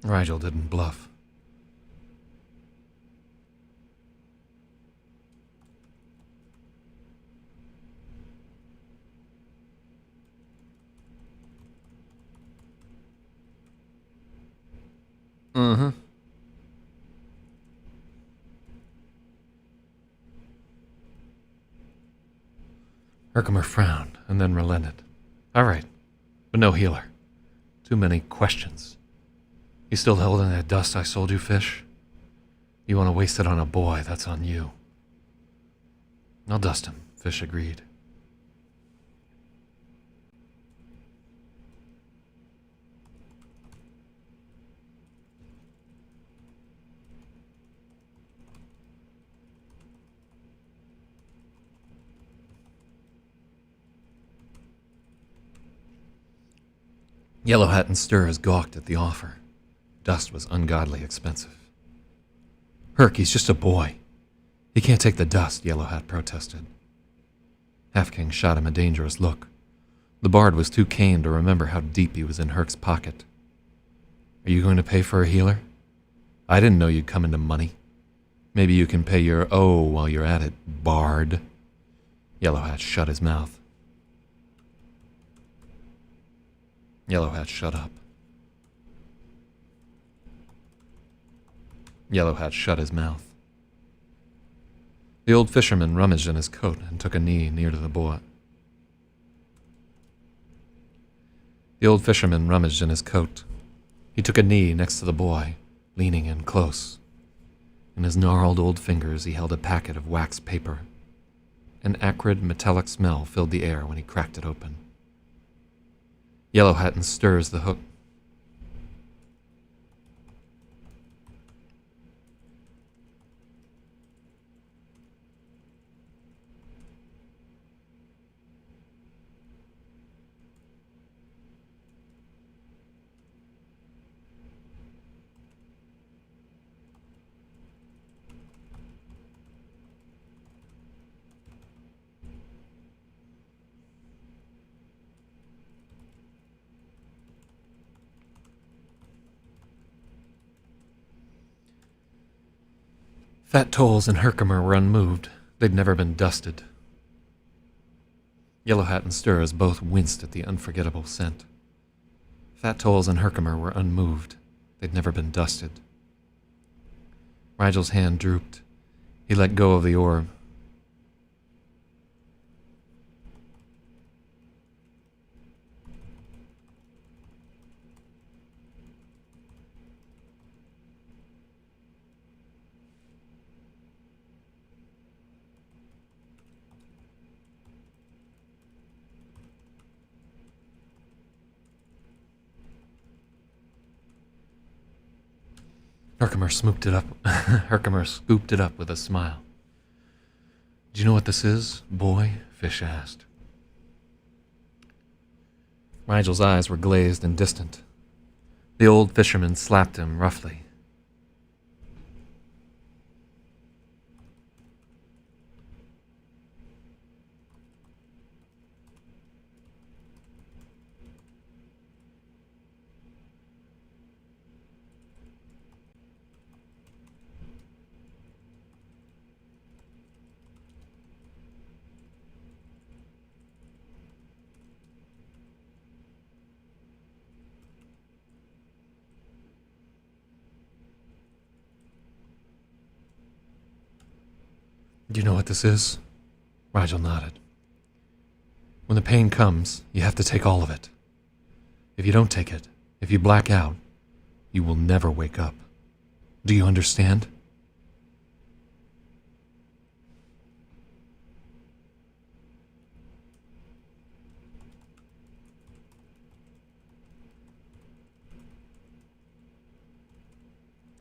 Rigel didn't bluff. Herkimer frowned and then relented. "All right, but no healer. Too many questions. You still held in that dust I sold you, Fish? You want to waste it on a boy, that's on you." "I'll dust him," Fish agreed. Yellowhat and Sturz gawked at the offer. Dust was ungodly expensive. "Herc, he's just a boy. He can't take the dust," Yellowhat protested. Half-King shot him a dangerous look. The bard was too keen to remember how deep he was in Herc's pocket. "Are you going to pay for a healer? I didn't know you'd come into money. Maybe you can pay your while you're at it, bard." Yellowhat shut his mouth. Yellowhat shut up. Yellowhat shut his mouth. The old fisherman rummaged in his coat and took a knee near to the boy. The old fisherman rummaged in his coat. He took a knee next to the boy, leaning in close. In his gnarled old fingers he held a packet of wax paper. An acrid, metallic smell filled the air when he cracked it open. Yellowhat stirs the hook. Fat Tolls and Herkimer were unmoved. They'd never been dusted. Yellowhat and Stirs both winced at the unforgettable scent. Fat Tolls and Herkimer were unmoved. They'd never been dusted. Rigel's hand drooped. He let go of the orb. Herkimer scooped it up. Herkimer scooped it up with a smile. Do you know what this is, boy? Fish asked. Rigel's eyes were glazed and distant. The old fisherman slapped him roughly. Do you know what this is? Rigel nodded. When the pain comes, you have to take all of it. If you don't take it, if you black out, you will never wake up. Do you understand?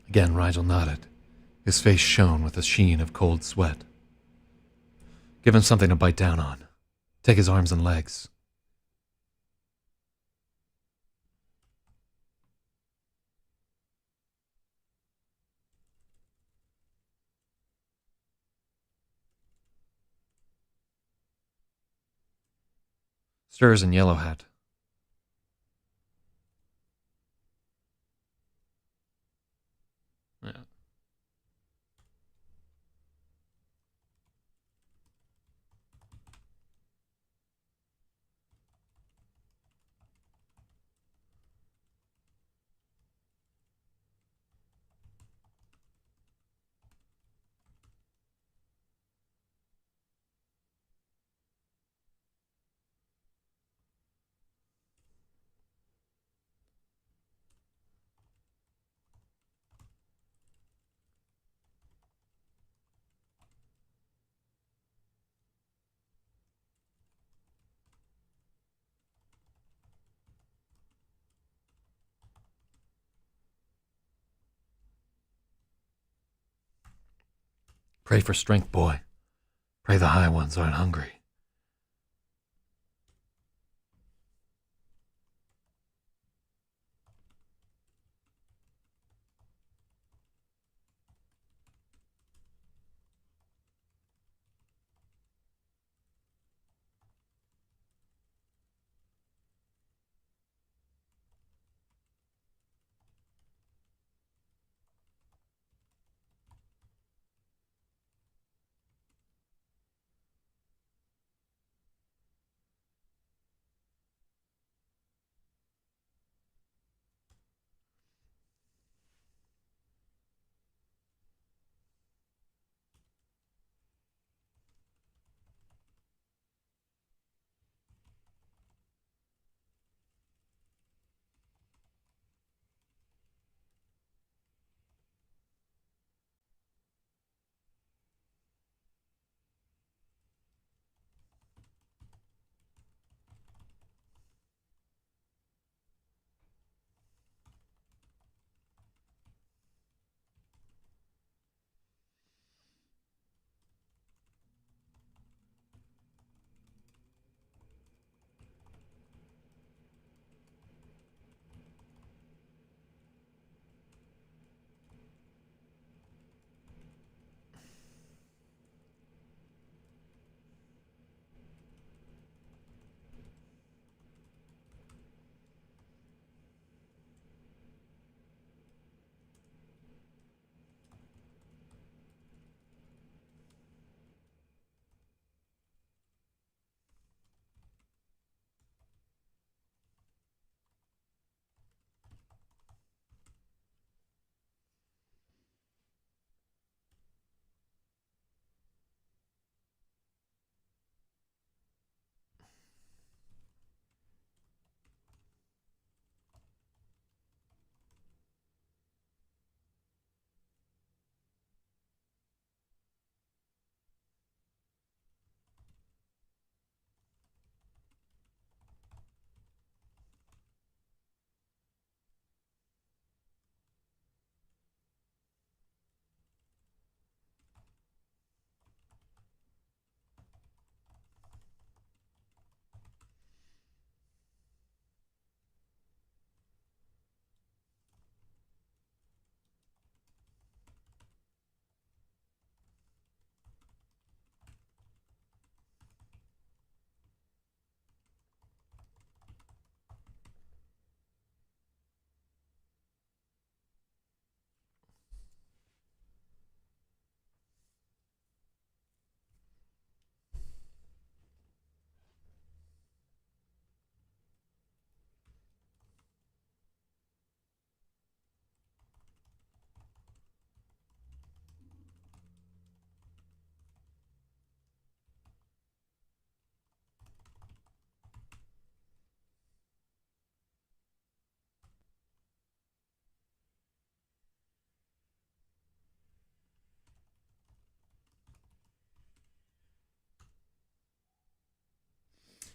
Again, Rigel nodded. His face shone with a sheen of cold sweat. Give him something to bite down on. Take his arms and legs. Stirs and Yellowhat. Yeah. Pray for strength, boy. Pray the high ones aren't hungry.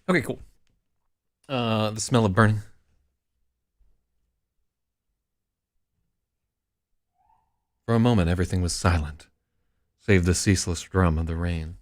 Okay, cool. The smell of burning. For a moment, everything was silent, save the ceaseless drum of the rain.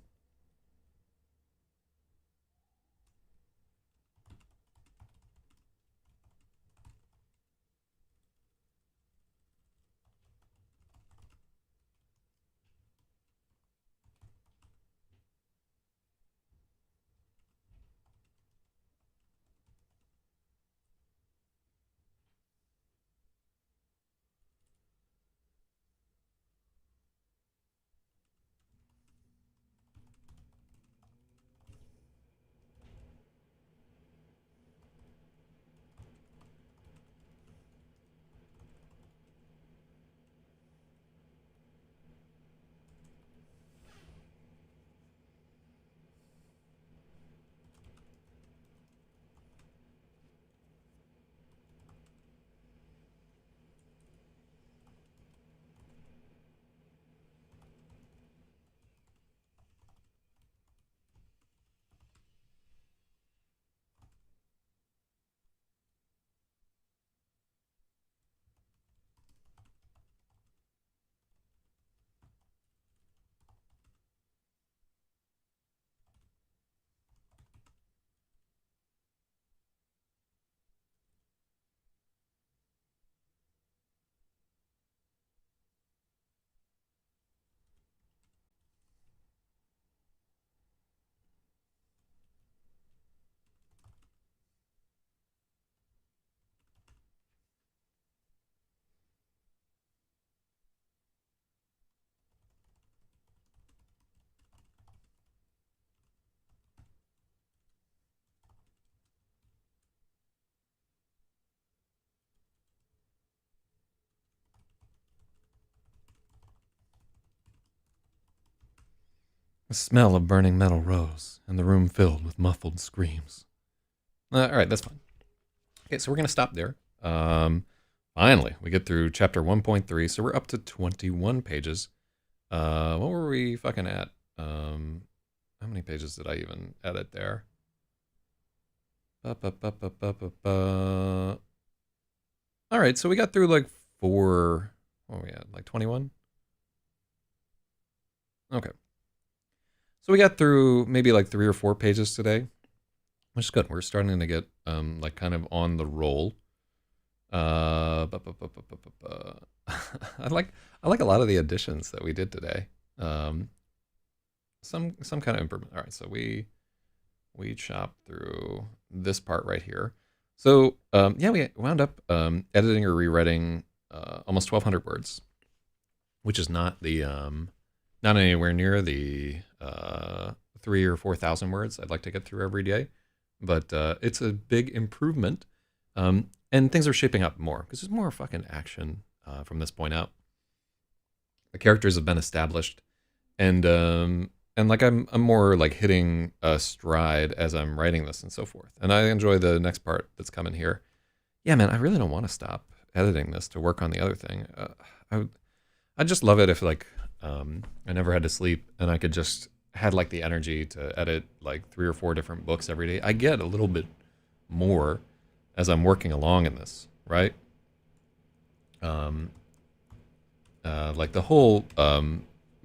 The smell of burning metal rose, and the room filled with muffled screams. All right, that's fine. Okay, so we're going to stop there. Finally, we get through chapter 1.3, so we're up to 21 pages. What were we fucking at? How many pages did I even edit there? All right, so we got through like four. What were we at? Like 21? Okay. So we got through maybe like 3 or 4 pages today, which is good. We're starting to get like kind of on the roll. I like a lot of the additions that we did today. Some kind of improvement. All right, so we chopped through this part right here. So yeah, we wound up editing or rewriting almost 1,200 words, which is not the not anywhere near the 3,000 or 4,000 words I'd like to get through every day, but it's a big improvement. And things are shaping up more because there's more fucking action from this point out. The characters have been established, and like I'm more like hitting a stride as I'm writing this and so forth. And I enjoy the next part that's coming here. Yeah, man, I really don't want to stop editing this to work on the other thing. I just love it if like I never had to sleep and I could just had like the energy to edit like 3 or 4 different books every day. I get a little bit more as I'm working along in this, right? Like the whole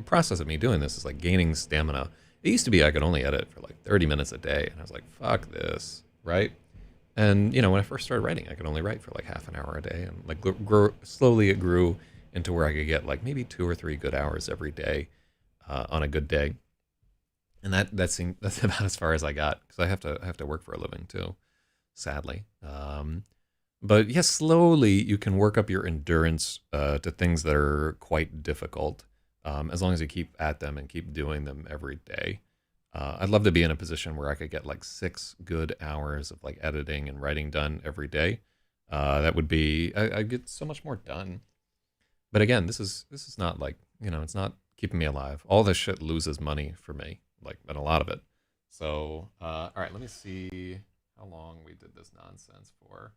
process of me doing this is like gaining stamina. It used to be I could only edit for like 30 minutes a day, and I was like, fuck this, right? And you know, when I first started writing, I could only write for like half an hour a day, and like slowly it grew into where I could get like maybe 2 or 3 good hours every day on a good day. And that's about as far as I got because I have to work for a living too, sadly. But yes, slowly you can work up your endurance to things that are quite difficult, as long as you keep at them and keep doing them every day. I'd love to be in a position where I could get like 6 good hours of like editing and writing done every day. That would be I'd get so much more done. But again, this is not like it's not keeping me alive. All this shit loses money for me, like, and a lot of it. So all right, let me see how long we did this nonsense for.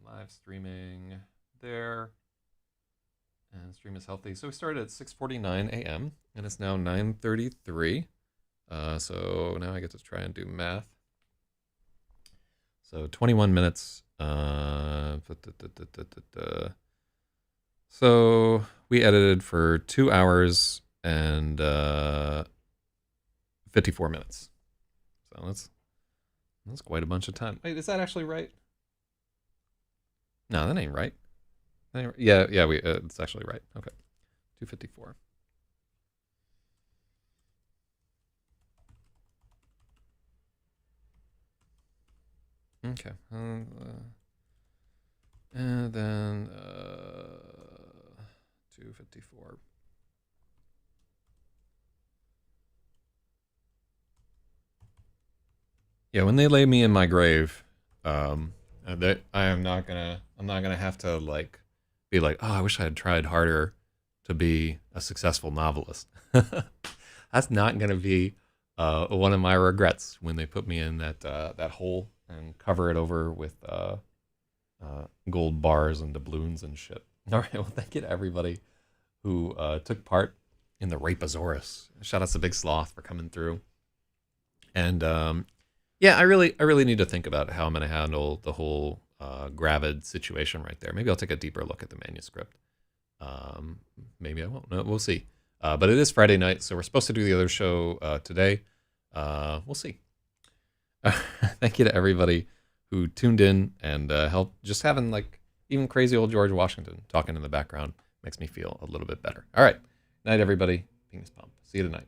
Live streaming there, and stream is healthy. So we started at 6:49 a.m. and it's now 9:33. So now I get to try and do math. So 21 minutes. So we edited for 2 hours and 54 minutes. So that's quite a bunch of time. Wait, is that actually right? No, that ain't right. Yeah, it's actually right. Okay, 254. Okay, and then 254. Yeah, when they lay me in my grave, I'm not gonna have to like be like, oh, I wish I had tried harder to be a successful novelist. That's not gonna be one of my regrets when they put me in that hole and cover it over with gold bars and doubloons and shit. All right, well, thank you to everybody who took part in the RAPAXORIS. Shout out to Big Sloth for coming through. And yeah, I really need to think about how I'm going to handle the whole gravid situation right there. Maybe I'll take a deeper look at the manuscript. Maybe I won't. No, we'll see. But it is Friday night, so we're supposed to do the other show today. We'll see. Thank you to everybody who tuned in and helped. Just having like even crazy old George Washington talking in the background makes me feel a little bit better. All right. Night, everybody. Penis pump. See you tonight.